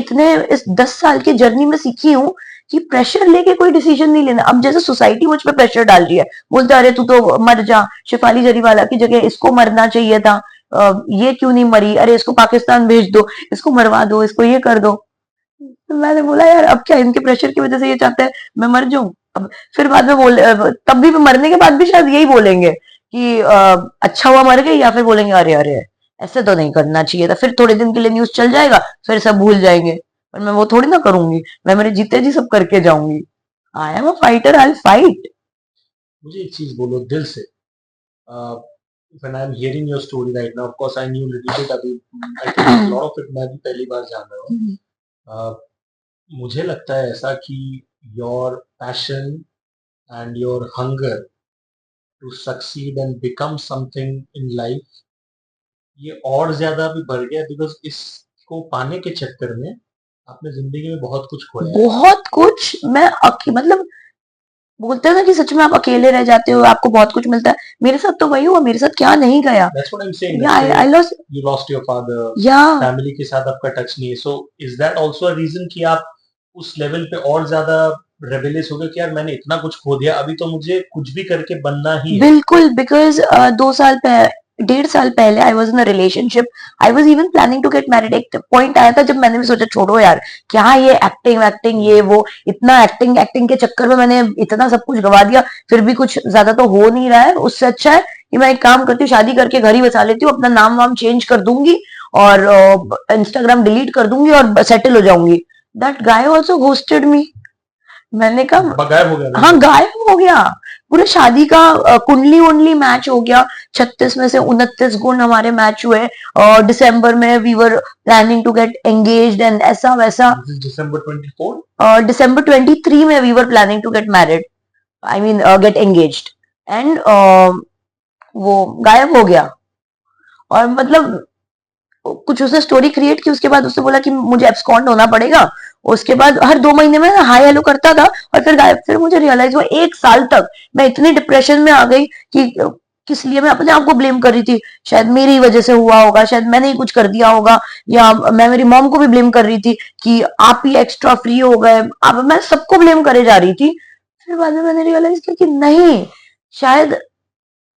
इस 10 साल की जर्नी में सीखी हूँ कि प्रेशर लेके कोई डिसीजन नहीं लेना। अब जैसे सोसाइटी मुझ पर प्रेशर डाल रही है, बोलते अरे तू तो मर जा, शेफाली जरीवाला की जगह इसको मरना चाहिए था, ये क्यों नहीं मरी, अरे इसको पाकिस्तान भेज दो, इसको मरवा दो, इसको ये कर दो। तो मैंने बोला यार अब क्या, इनके प्रेशर की वजह से ये चाहते हैं मैं मर जाऊं। अब फिर बाद में तब भी मरने के बाद भी शायद यही बोलेंगे कि अच्छा हुआ मर गई, या फिर बोलेंगे अरे अरे ऐसे तो नहीं करना चाहिए था। फिर थोड़े दिन के लिए न्यूज चल जाएगा, फिर सब भूल जाएंगे। पर मैं वो थोड़ी ना करूंगी, मैं मेरे जीते जी सब करके जाऊंगी। I am a fighter, I will fight. मुझे एक चीज बोलो दिल से, when I'm hearing your story right now, of course I knew little bit अभी, I think lot of it मैं भी पहली बार जान रहा हूँ। uh, मुझे लगता है ऐसा कि your passion and your hunger to succeed and become something in life ये और ज्यादा भी बढ़ गया, बिकॉज इसको पाने के चक्कर में आपने जिंदगी में बहुत कुछ खोया है। बहुत कुछ मैं मतलब बोलते हैं ना कि सच में आप अकेले रह जाते हो, आपको बहुत कुछ मिलता है। मेरे साथ तो वही हुआ, मेरे साथ क्या नहीं गया। That's what I'm saying. या Let's say I lost, you lost your father, या फैमिली के साथ आपका टच नहीं है, so is that also a reason कि आप उस लेवल पे और ज्यादा रेबेलियस हो गए कि यार मैंने इतना कुछ खो दिया, अभी तो मुझे कुछ भी करके बनना ही है। बिल्कुल, बिकॉज 2 साल पहले, 1.5 साल पहले I was in a relationship, I was even planning to get married. एक पॉइंट आया था जब मैंने भी सोचा छोड़ो यार, क्या ये एक्टिंग वैक्टिंग ये वो, इतना एक्टिंग एक्टिंग के चक्कर में मैंने इतना सब कुछ गवा दिया, फिर भी कुछ ज्यादा तो हो नहीं रहा है। उससे अच्छा है कि मैं एक काम करती हूँ, शादी करके घर ही बसा लेती हूँ, अपना नाम वाम चेंज कर दूंगी और इंस्टाग्राम डिलीट कर दूंगी और सेटल हो जाऊंगी। दैट गाय ऑल्सो घोस्टेड मी। मैंने कहा गायब हो गया ना हाँ एकदम। गायब हो गया। पूरे शादी का कुंडली उंडली मैच हो गया, 36 में से 29 गुण हमारे मैच हुए। और दिसंबर में we were planning to get engaged and ऐसा वैसा। This is December 24। दिसंबर 23 में we were planning to get married, I mean get engaged. And वो गायब हो गया। और मतलब कुछ उसने स्टोरी क्रिएट की, उसके बाद उसने बोला कि मुझे एब्सकॉन्ड होना पड़ेगा। उसके बाद हर 2 महीने में हाय हेलो करता था और फिर गायब। फिर मुझे रियलाइज हुआ 1 साल तक मैं इतनी डिप्रेशन में आ गई कि किस लिए मैं अपने आप को ब्लेम कर रही थी। शायद मेरी वजह से हुआ होगा, शायद मैंने ही कुछ कर दिया होगा, या मैं मेरी मॉम को भी ब्लेम कर रही थी कि आप ही एक्स्ट्रा फ्री हो गए। अब मैं सबको ब्लेम करे जा रही थी। फिर बाद में मैंने रियलाइज किया कि नहीं, शायद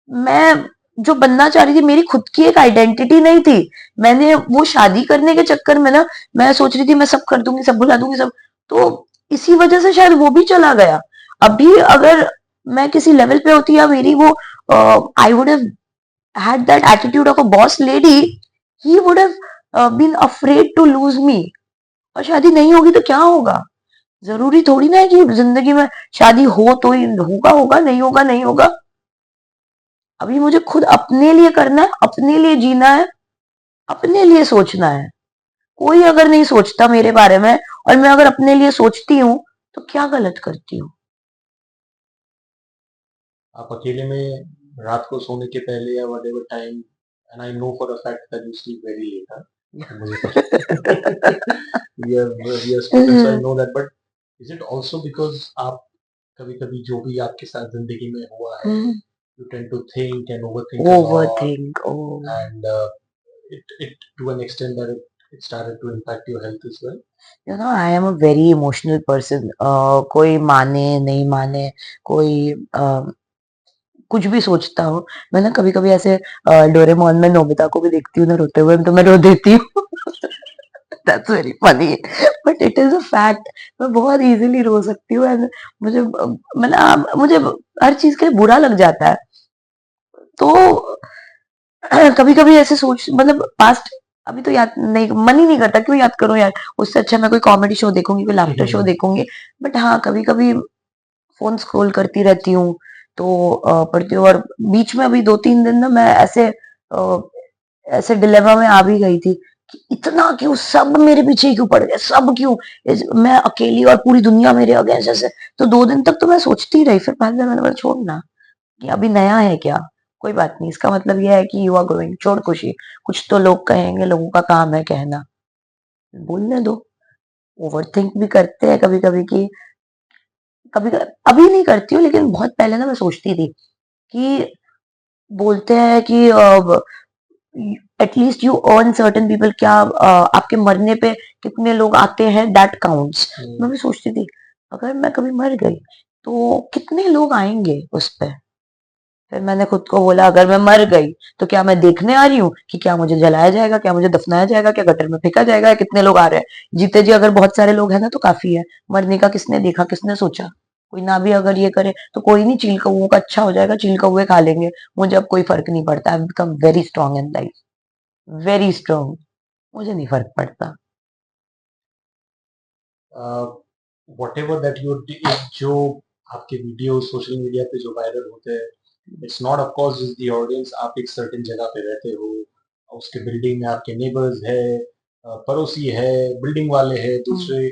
मैं जो बनना चाह रही थी, मेरी खुद की एक आइडेंटिटी नहीं थी। मैंने वो शादी करने के चक्कर में ना, मैं सोच रही थी मैं सब कर दूंगी, सब भुला दूंगी सब, तो इसी वजह से शायद वो भी चला गया। अभी अगर मैं किसी लेवल पे होती या मेरी वो I would have had that attitude of a boss lady, he would have been afraid to lose me. और शादी नहीं होगी तो क्या होगा? जरूरी थोड़ी ना है कि जिंदगी में शादी हो तो ही होगा, होगा नहीं होगा नहीं होगा। अभी मुझे खुद अपने लिए करना है, अपने लिए जीना है, अपने लिए सोचना है। कोई अगर नहीं सोचता मेरे बारे में और मैं अगर अपने लिए सोचती हूँ तो क्या गलत करती हूँ? आप अकेले में रात को सोने के पहले या whatever time, and I know for a fact that you sleep very late, हाँ, मुझे पता we are spoken so I know that, but is it also because आप कभी-कभी जो भी आपके साथ जिंदगी में हुआ है, you tend to think and overthink a over lot, think oh. and it to an extent that it started to impact your health as well. You know I am a very emotional person. कोई माने नहीं माने, कोई कुछ भी सोचता हो, मैं ना कभी कभी ऐसे डोरेमोन में नोबिता को भी देखती हूँ ना रोते हुए, तो मैं रो देती हूँ। That's very funny, but it is a fact. मैं बहुत इजीली रो सकती हूँ and मुझे मतलब मुझे हर चीज के लिए बुरा लग जाता है। तो कभी कभी ऐसे सोच मतलब पास्ट, अभी तो याद नहीं, मन ही नहीं करता क्यों याद करूं यार। उससे अच्छा मैं कोई कॉमेडी शो देखूंगी, कोई लाफ्टर शो देखूंगी। बट हाँ, कभी कभी फोन स्क्रॉल करती रहती हूँ तो पढ़ती हूँ। और बीच में अभी 2-3 दिन ना मैं ऐसे ऐसे डिलेमा में आ भी गई थी कि इतना क्यों सब मेरे पीछे क्यों पड़ गए, सब क्यों मैं अकेली और पूरी दुनिया मेरे अगेंस्ट ऐसे। तो 2 दिन तक तो मैं सोचती रही, फिर बाद में मैंने बोला छोड़ना, कि अभी नया है क्या, कोई बात नहीं, इसका मतलब यह है कि यू आर ग्रोइंग, छोड़ खुशी। कुछ तो लोग कहेंगे, लोगों का काम है कहना, बोलने दो। ओवर थिंक भी करते हैं कभी कभी कि कभी अभी नहीं करती हूँ, लेकिन बहुत पहले ना मैं सोचती थी कि बोलते हैं कि at least you earn certain people, क्या आपके मरने पे कितने लोग आते हैं दैट काउंट्स। मैं भी सोचती थी अगर मैं कभी मर गई तो कितने लोग आएंगे उस पे। फिर मैंने खुद को बोला अगर मैं मर गई तो क्या मैं देखने आ रही हूँ कि क्या मुझे जलाया जाएगा, क्या मुझे दफनाया जाएगा, क्या गटर में फेंका जाएगा, या कितने लोग आ रहे हैं। जीते जी अगर बहुत सारे लोग हैं ना तो काफी है। मरने का किसने देखा, किसने सोचा? कोई ना भी अगर ये करे तो कोई नहीं, चील कौओं का अच्छा हो जाएगा, चील कौए खा लेंगे। मुझे अब कोई फर्क नहीं पड़ता, I become very strong in life, very strong. मुझे नहीं फर्क पड़ता। whatever that you जो आपके वीडियो सोशल मीडिया पे जो वायरल होते हैं, it's not of course just the audience. आप एक सर्टेन जगह पे रहते हो, उसके बिल्डिंग में आपके नेबर्स है, पड़ोसी है, बिल्डिंग वाले हैं दूसरे,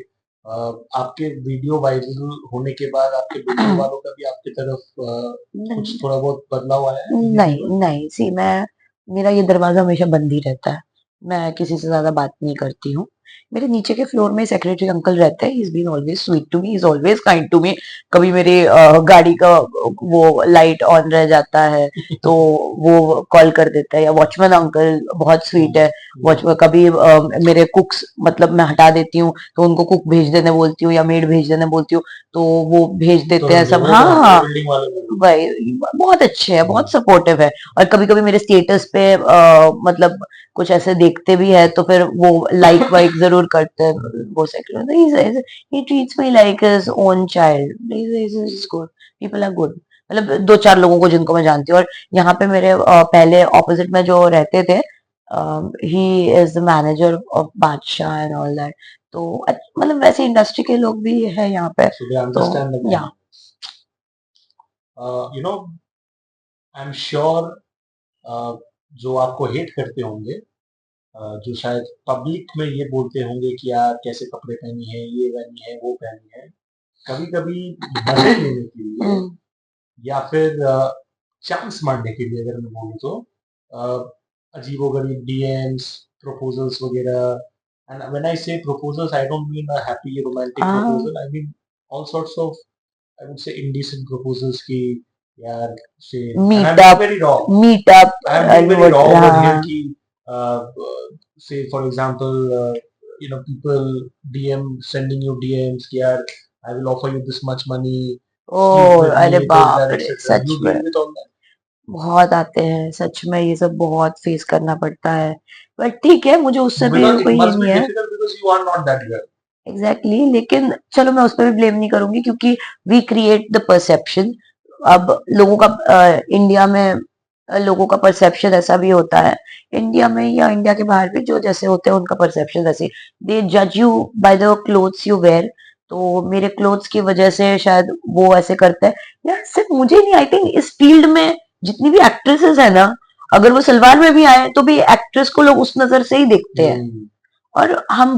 आपके वीडियो वायरल होने के बाद आपके बिल्डिंग वालों का भी आपकी तरफ कुछ थोड़ा बहुत बदलाव आया है? नहीं नहीं सी मैं मेरा ये दरवाजा हमेशा बंद ही रहता है। मैं किसी से ज्यादा बात नहीं करती हूँ। मेरे नीचे के फ्लोर में सेक्रेटरी अंकल रहते हैं। He is been always sweet to me, he is always kind to me. कभी मेरी गाड़ी का वो लाइट ऑन रह जाता है तो वो कॉल कर देता है। या वॉचमैन अंकल बहुत स्वीट है। वॉचमैन कभी मेरे कुक्स मतलब मैं हटा देती हूँ तो उनको कुक भेज देने बोलती हूँ या मेड भेज देने बोलती हूँ तो वो भेज देते हैं सब। हाँ हाँ बिल्डिंग वाले भी। भाई बहुत अच्छे हैं, बहुत सपोर्टिव है। और कभी कभी मेरे स्टेटस पे मतलब कुछ ऐसे देखते भी है तो फिर वो लाइक वाइक जरूर करते हैं। वो secretary he treats me like his own child. Is good, people are good. मतलब दो चार लोगों को जिनको मैं जानती हूँ। और यहाँ पे मेरे पहले ऑपोजिट में जो रहते थे, he is the manager of बादशाह एंड ऑल दैट। तो मतलब वैसे इंडस्ट्री के लोग भी है यहाँ पे। So they understand the तो या dynamics. You know, I am sure जो आपको हेट करते होंगे, जो शायद पब्लिक में ये बोलते होंगे कि यार कैसे कपड़े पहनी है, ये पहनी है, वो पहनी है, कभी कभी मजे लेने के लिए या फिर चांस मारने के लिए अगर मैं बोलूँ तो अजीबोगरीब डीएम्स, प्रपोजल्स वगैरह। And when I say proposals I don't mean a happy romantic proposal, I mean all sorts of, I would say indecent proposals ki yaar say, and I'm being very raw. meet up I'm being very raw over here ki say for example people DM sending you DMs ki yaar I will offer you this much money. ओ अरे बाप रे, etc. Such You में deal with all that? बहुत आते हैं। सच में ये सब बहुत फेस करना पड़ता है। बट ठीक है, मुझे उससे भी Because it कोई ये must be नहीं है। difficult because you are not that girl. Exactly exactly, लेकिन चलो मैं उस पर भी ब्लेम नहीं करूंगी क्योंकि वी क्रिएट द परसेप्शन। अब लोगों का इंडिया में लोगों का परसेप्शन ऐसा भी होता है। इंडिया में या इंडिया के बाहर भी जो जैसे होते हैं उनका परसेप्शन ऐसे। दे जज you by the clothes you wear. तो मेरे क्लोथ्स की वजह से शायद वो ऐसे करते हैं। यार सिर्फ मुझे नहीं, आई थिंक इस फील्ड में जितनी भी एक्ट्रेसेस है ना, अगर वो सलवार में भी आए तो भी एक्ट्रेस को लोग उस नजर से ही देखते हैं। और हम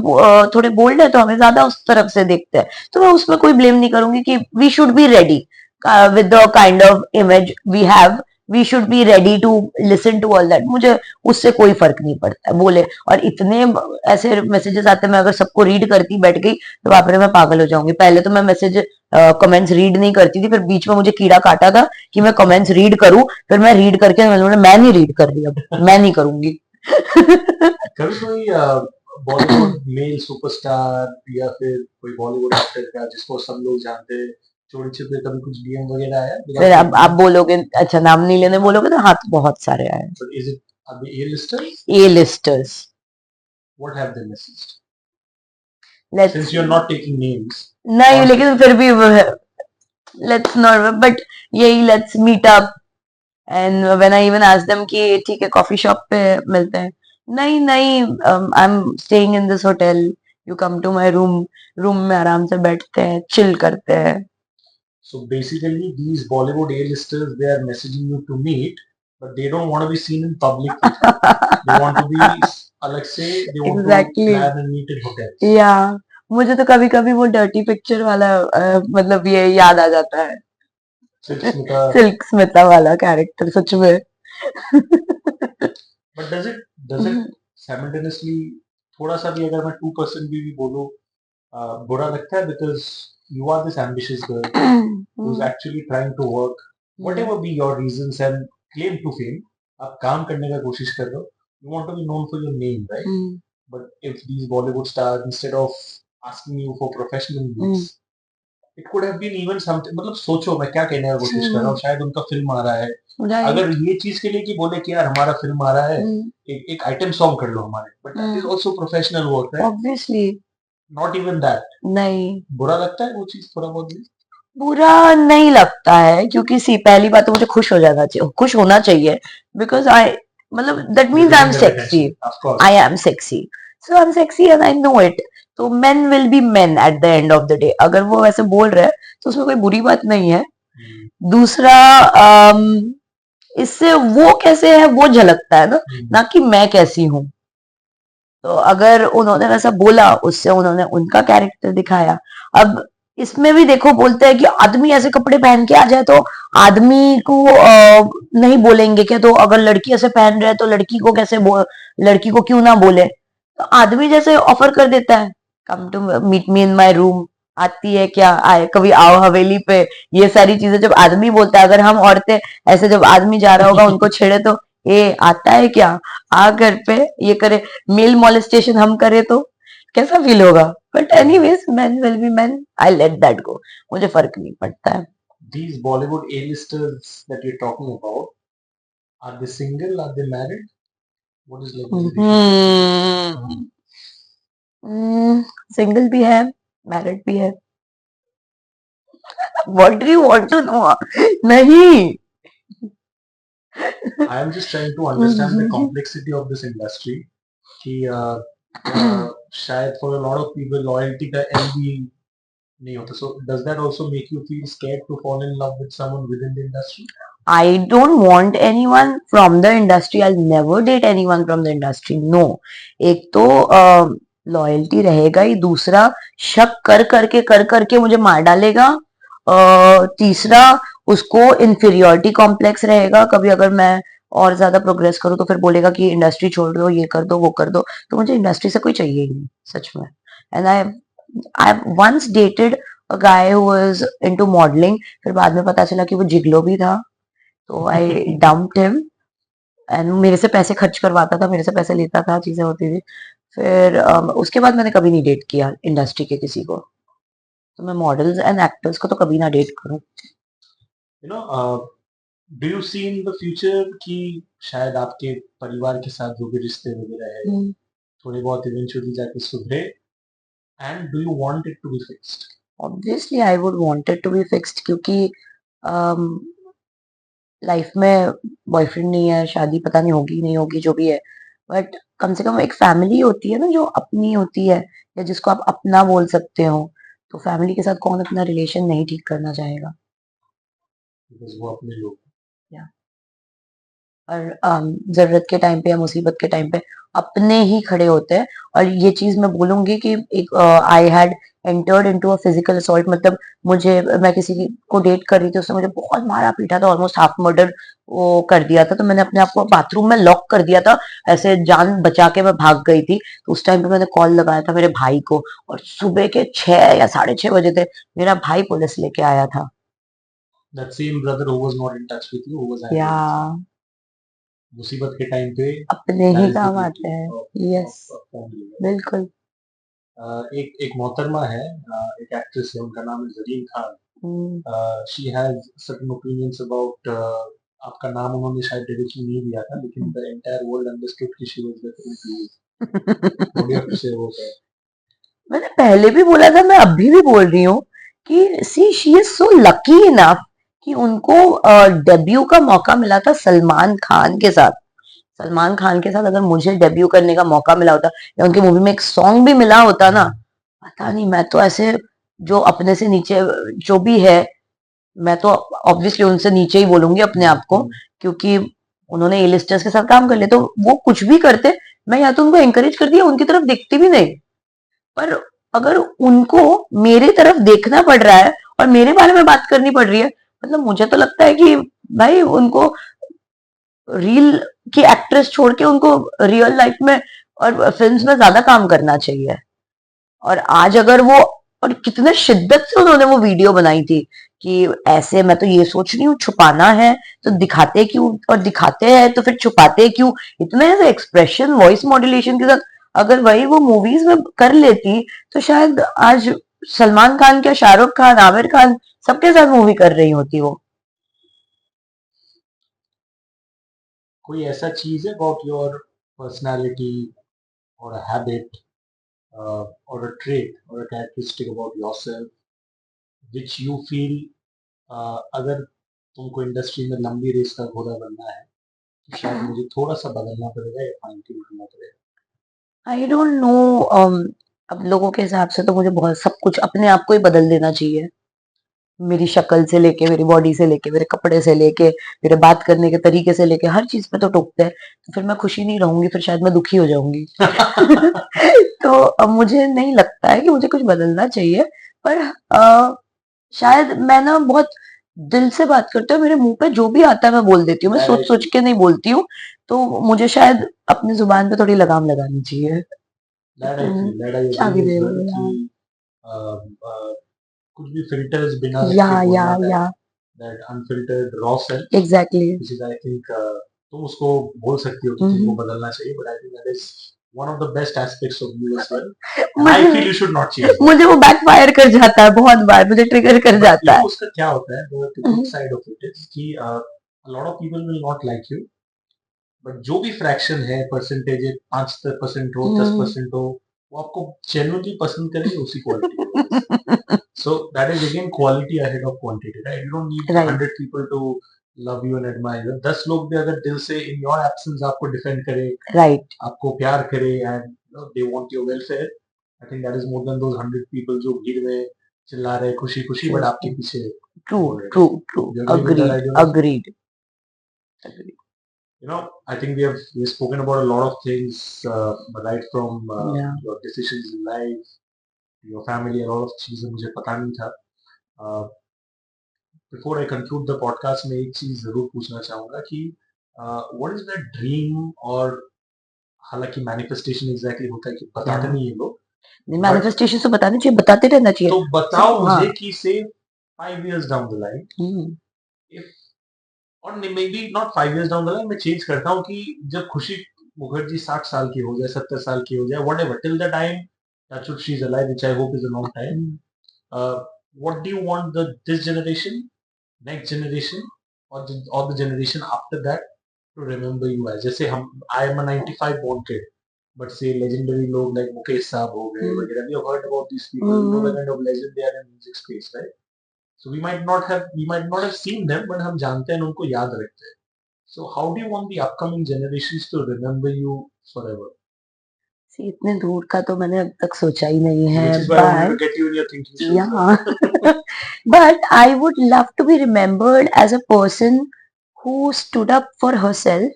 थोड़े बोल्ड है तो हमें ज्यादा उस तरफ से देखते हैं। तो मैं उसमें कोई ब्लेम नहीं करूंगी कि we should be ready with the kind of image we have. We should be ready to listen to all that. मुझे उससे कोई फर्क नहीं पड़ता है बोले। और इतने ऐसे मैसेजेस आते हैं, मैं अगर सबको रीड करती बैठ गई तो बाप रे मैं पागल हो जाऊंगी। पहले तो मैं मैसेज कमेंट्स रीड नहीं करती थी, फिर बीच में मुझे कीड़ा काटा था कि मैं कमेंट्स रीड करूं। फिर मैं रीड करके मैं नहीं रीड कर रही, अब मैं नहीं करूंगी। कभी कोई बॉलीवुड मेल सुपरस्टार या फिर कोई बॉलीवुड एक्टर का जिसको सब लोग जानते हैं, चोरी छिपे कभी कुछ डीएम वगैरह आया? फिर अब आप बोलोगे अच्छा नाम नहीं लेने बोलोगे तो हाथ बहुत सारे आए। But is it are they A-listers? A listers. What have they messaged? Let's Since you're not taking names. नहीं, लेकिन फिर भी लेट्स नॉट, बट यही let's meet up. And when I even ask them कि ठीक है कॉफी शॉप पे मिलते हैं, नहीं नहीं I am staying in this hotel, you come to my room. Room में आराम से बैठते हैं, चिल करते हैं। So basically, these Bollywood A-listers, they are messaging you to meet, but they don't want to be seen in public with you. They want to be, like say, they want Exactly. to plan and meet in hotels. या मुझे तो कभी कभी वो dirty picture वाला मतलब ये याद आ जाता है। Silk Smita. सिल्क स्मिता वाला कैरेक्टर सच में। But does it simultaneously थोड़ा सा भी अगर मैं 2% भी बोलूं बुरा लगता है? Because you are this ambitious girl who's actually trying to work, whatever be your reasons and claim to fame, आप काम करने का कोशिश कर रहे हो, you want to be known for your name, right? But if these Bollywood stars, instead of asking you for professional needs, it could have been even something, मतलब सोचो मैं क्या कहने का कोशिश कर रहा हूँ, शायद उनका फिल्म आ रहा है, अगर ये चीज के लिए कि बोले कि यार हमारा फिल्म आ रहा है, एक आइटम सॉन्ग कर लो हमारे, but that is also professional work, right? Obviously Not even that. नहीं, बुरा लगता है वो चीज थोड़ा बहुत भी? बुरा नहीं लगता है क्योंकि सी पहली बात तो मुझे खुश हो जाना चाहिए, खुश होना चाहिए। बिकॉज आई मतलब that means I am sexy, I am sexy, so I am sexy and I know it. तो men will be men at the end of the day. अगर वो वैसे बोल रहे हैं तो उसमें कोई बुरी बात नहीं है। दूसरा, इससे वो कैसे है वो झलकता है ना कि मैं कैसी हूं। तो अगर उन्होंने वैसा बोला, उससे उन्होंने उनका कैरेक्टर दिखाया। अब इसमें भी देखो, बोलते हैं कि आदमी ऐसे कपड़े पहन के आ जाए तो आदमी को नहीं बोलेंगे क्या? तो अगर लड़की ऐसे पहन रहे है तो लड़की को कैसे लड़की को क्यों ना बोले? तो आदमी जैसे ऑफर कर देता है, come to meet me in my room, आती है क्या? आए कभी आओ हवेली पे। ये सारी चीजें जब आदमी बोलता है, अगर हम औरतें ऐसे जब आदमी जा रहा होगा उनको छेड़े तो ए आता है क्या, आ घर पे, ये करे, मेल मॉलेस्टेशन हम करे तो कैसा फील होगा? But anyways, man will be man, I let that go, मुझे फर्क नहीं पड़ता है। These Bollywood A-listers that you're talking about, are they single? Are they married? What is like the relationship? Single भी है, मैरिड भी है। What do you want to know? नहीं। I am just trying to understand the complexity of this industry. कि शायद for a lot of people loyalty का L भी नहीं होता. So does that also make you feel scared to fall in love with someone within the industry? I don't want anyone from the industry. I'll never date anyone from the industry. No. एक तो loyalty रहेगा ही, दूसरा शक कर करके मुझे मार डालेगा, तीसरा उसको इंफीरियोरिटी कॉम्प्लेक्स रहेगा। कभी अगर मैं और ज्यादा प्रोग्रेस करूँ तो फिर बोलेगा कि इंडस्ट्री छोड़ दो, ये कर दो, वो कर दो। तो मुझे इंडस्ट्री से कोई चाहिए ही नहीं सच में। And I once dated a guy who was into modelling, फिर बाद में पता चला कि वो जिगलो भी था, तो आई डम्प्ड हिम। एंड मेरे से पैसे खर्च करवाता था, मेरे से पैसे लेता था, चीजें होती थी। फिर उसके बाद मैंने कभी नहीं डेट किया इंडस्ट्री के किसी को। तो मैं मॉडल्स एंड एक्टर्स को तो कभी ना डेट करूं। You know, do you see in the future कि शायद आपके परिवार के साथ जो भी रिश्ते वगैरह है थोड़े बहुत इवेंचुअली जाके सुधरे, and do you want it to be fixed? Obviously I would want it to be fixed, क्योंकि लाइफ में बॉयफ्रेंड नहीं है, शादी पता नहीं होगी नहीं होगी जो भी है, बट कम से कम एक फैमिली होती है ना जो अपनी होती है, या जिसको आप अपना बोल सकते हो। तो फैमिली के साथ कौन अपना रिलेशन नहीं ठीक करना चाहेगा? Because वो अपने लोग. या और जरूरत के टाइम पे या मुसीबत के टाइम पे अपने ही खड़े होते हैं। और ये चीज मैं बोलूंगी कि एक I had entered into a physical assault, मतलब मुझे, मैं किसी को डेट कर रही थी, उसने मुझे बहुत मारा पीटा था, ऑलमोस्ट हाफ मर्डर वो कर दिया था। तो मैंने अपने आप को बाथरूम में लॉक कर दिया था, ऐसे जान बचा के मैं भाग गई थी। तो उस टाइम पे मैंने कॉल लगाया था मेरे भाई को, और सुबह के 6 या 6:30 बजे थे, मेरा भाई पुलिस लेके आया था। That same brother who was not in touch with you, who was या angry. मुसीबत के टाइम पे अपने that ही is the काम beauty आते हैं। of, yes, of family. बिल्कुल। एक एक मोहतरमा है, एक एक्ट्रेस है, उनका नाम है Zareen Khan. Hmm. She has certain opinions about, आपका नाम उन्होंने शायद डायरेक्टली नहीं दिया था, लेकिन द एंटायर वर्ल्ड अंडरस्टूड कि she was definitely. What do you have to say about that? मैंने पहले भी बोला था, मैं अभी भी बोल रही हूँ कि she is so lucky enough कि उनको डेब्यू का मौका मिला था सलमान खान के साथ। सलमान खान के साथ अगर मुझे डेब्यू करने का मौका मिला होता, या उनकी मूवी में एक सॉन्ग भी मिला होता ना, पता नहीं, मैं तो ऐसे, जो अपने से नीचे जो भी है, मैं तो ऑब्वियसली उनसे नीचे ही बोलूंगी अपने आप को, क्योंकि उन्होंने ए लिस्टर्स के साथ काम कर लिया। तो वो कुछ भी करते, मैं या तो उनको एंकरेज करती या उनकी तरफ देखती भी नहीं। पर अगर उनको मेरे तरफ देखना पड़ रहा है और मेरे बारे में बात करनी पड़ रही है, मतलब मुझे तो लगता है कि भाई उनको रील की एक्ट्रेस छोड़ के उनको रियल लाइफ में और फिल्म्स में ज्यादा काम करना चाहिए। और आज अगर वो, और कितने शिद्दत से उन्होंने वो वीडियो बनाई थी कि ऐसे, मैं तो ये सोच रही हूँ छुपाना है तो दिखाते क्यों, और दिखाते हैं तो फिर छुपाते क्यों? इतने ऐसे एक्सप्रेशन, वॉइस मॉड्यूलेशन के साथ अगर वही वो मूवीज में कर लेती, तो शायद आज सलमान खान क्या, शाहरुख खान, आमिर खान, सबके साथ मूवी कर रही होती वो। कोई ऐसा चीज है अबाउट योर पर्सनालिटी और a habit, or a trait or a characteristic about yourself which you feel, अगर तुमको इंडस्ट्री में लंबी रेस का घोड़ा बनना है तो शायद मुझे थोड़ा सा बदलना पड़ेगा या फाइन ट्यून करना पड़ेगा? आई डोंट नो, अब लोगों के हिसाब से तो मुझे बहुत सब कुछ अपने आप को ही बदल देना चाहिए। मेरी शक्ल से लेके, मेरी बॉडी से लेके, मेरे कपड़े से लेके, मेरे बात करने के तरीके से लेके हर चीज़ पे तो टोकते हैं। तो फिर मैं खुशी नहीं रहूँगी, फिर शायद मैं दुखी हो जाऊँगी। तो अब मुझे नहीं लगता है कि मुझे कुछ बदलना चाहिए, पर शायद मैं ना बहुत दिल से बात करती हूँ, मेरे मुँह पे जो भी आता है मैं बोल देती हूँ, मैं सोच-सोच के नहीं बोलती हूँ, तो मुझे शायद अपनी ज़ुबान पे थोड़ी लगाम लगानी चाहिए। that I क्या agree भी as दे well यार। कि कुछ भी फिल्टर्स बिना या रखे या बोलना, या that unfiltered raw self, exactly. which is I think तुम उसको बोल सकती हो कि हुँ, तुमको हुँ। बदलना चाहिए, but I think that is one of the best aspects of you as well, and I मुझे feel you should not change that. मुझे वो बैकफायर कर जाता है बहुत बार, मुझे ट्रिगर कर But you जाता know है। उसका क्या होता है, the hmm, good hmm. side of it is कि a lot of people will not like you, but जो भी फ्रैक्शन है, परसेंटेज है, 5% हो, हुँ। 10% हो, वो आपको जेन्युइनली पसंद करेंगे उसी क्वालिटी की वजह से। So that is again quality ahead of quantity, right? You don't need right, 100 people to love you and admire you. 10 लोग भी अगर दिल से in your absence आपको defend करे, राइट, आपको प्यार करे and you know, they want your welfare, I think that is more than those 100 people जो भीड़ में चिल्ला रहे खुशी खुशी ट्रू, but आपके पीछे ट्रू, बोल रहे, true, right? True, You agree with that agreed, ideology? Agreed, agreed. You know, I think we've spoken about a lot of things, right from या your decisions in life, your family, a lot of चीजें मुझे पता नहीं था. Uh, before I conclude the podcast में एक चीज जरूर पूछना चाहूंगा कि व्हाट इज दैट ड्रीम, और हालांकि मैनिफेस्टेशन एग्जैक्टली होता है कि या बताते नहीं है लोग, नहीं, बट मैनिफेस्टेशन तो बतानी चाहिए, बताते रहना चाहिए। तो बताओ सब मुझे हाँ, कि say 5 years down the line, हुँ, if or maybe not 5 years down the line, मैं चेंज करता हूँ कि जब खुशी मुखर्जी 60 साल की हो जाए, 70 साल की हो जाए, what ever, till the time that she is alive, which I hope is a long time, hmm, what do you want the this generation, next generation, or the generation after that to remember you as? जैसे हम, I am a 95 born kid, but say legendary लोग like Mukesh साहब हो गए हुँ, वगैरह, we have heard about these people, we know the hmm, kind of legend they are in music space, right? So we might not have seen them, but हम जानते हैं, उनको याद रखते हैं. So how do you want the upcoming generations to remember you forever? सी इतने दूर का तो मैंने अब तक सोचा ही नहीं है, Which is why I wanted to but get you in your thinking shoes. yeah, but I would love to be remembered as a person who stood up for herself,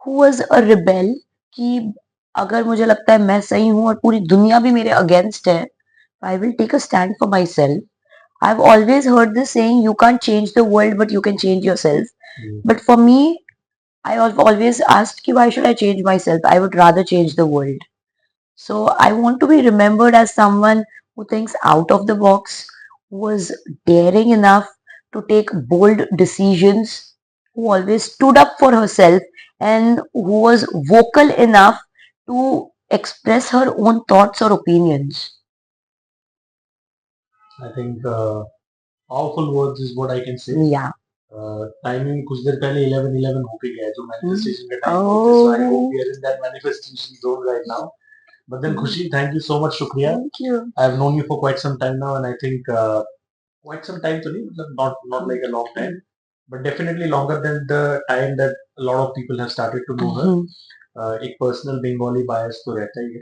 who was a rebel, कि अगर मुझे लगता है मैं सही हूँ और पूरी दुनिया भी मेरे अगेंस्ट है, I will take a stand for myself. I've always heard this saying, you can't change the world, but you can change yourself. Mm. But for me, I have always asked, कि why should I change myself? I would rather change the world. So I want to be remembered as someone who thinks out of the box, who was daring enough to take bold decisions, who always stood up for herself, and who was vocal enough to express her own thoughts or opinions. I think powerful words is what I can say. Yeah. Timing कुछ देर पहले 11:11 होके गया है जो Hmm. Manifestation का time बोलते हैं, so I hope Oh, we are in that manifestation zone right now. But then hmm. Khushi, thank you so much, शुक्रिया. Thank you. I have known you for quite some time now, and I think quite some time तो नहीं, मतलब not like a long time, but definitely longer than the time that a lot of people have started to know her. Mhm. एक personal Bengali बायस तो रहता ही है,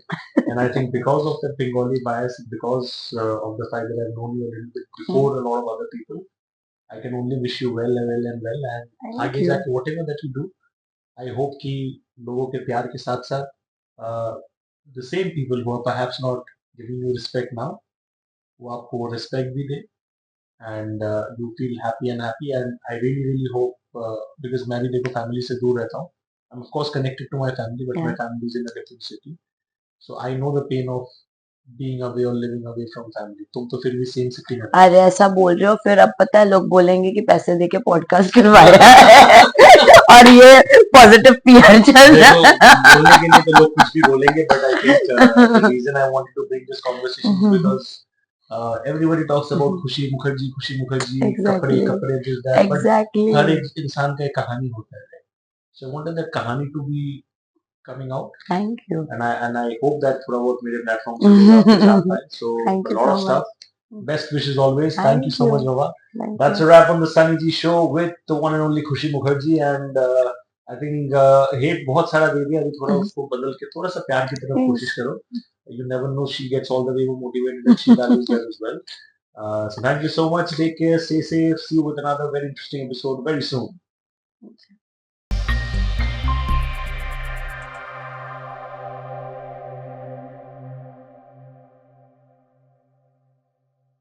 and I think because of that Bengali bias, because of the fact that I've known you a little bit before a lot of other people, I can only wish you well, well and well, and Thank आगे you. जाके whatever that you do, I hope कि लोगों के प्यार के साथ साथ the same people who are perhaps not giving you respect now, वो आपको respect भी दे, and you feel happy and happy, and I really hope, because मैं भी देखो family से दूर रहता हूँ, I'm of course connected to my family, but my Yeah. family is in a different city, so I know the pain of being away or living away from family. तुम तो फिर भी same city में अरे ऐसा बोल रहे हो, फिर अब पता है लोग बोलेंगे कि पैसे देके पॉडकास्ट करवाया है और ये पॉजिटिव पीआर चल रहा देखो, है। बोलने के लिए तो लोग कुछ भी बोलेंगे, but I think the reason I wanted to bring this conversation is because everybody talks about खुशी मुखर्जी, कपड़े एग्जैक्टली, कपड़े, this that, but एग्जैक्टली। हर एक इंसान का एक कहानी होता है. So I wanted that कहानी to be coming out, thank you. and I hope that थोड़ा बहुत मेरे प्लेटफॉर्म से लोग आपको जान पाए. So thank a you lot so of much. stuff. Best wishes always. Thank you thank so you, much, Nova. Thank That's you. a wrap on the Sunny G show with the one and only Khushi Mukherjee, and I think hate बहुत सारा दे दिया, अभी थोड़ा उसको बदल के थोड़ा सा प्यार की तरफ कोशिश करो. You never know, she gets all the way more motivated and she values that as well. So thank you so much. Take care, stay safe. See you with another very interesting episode very soon.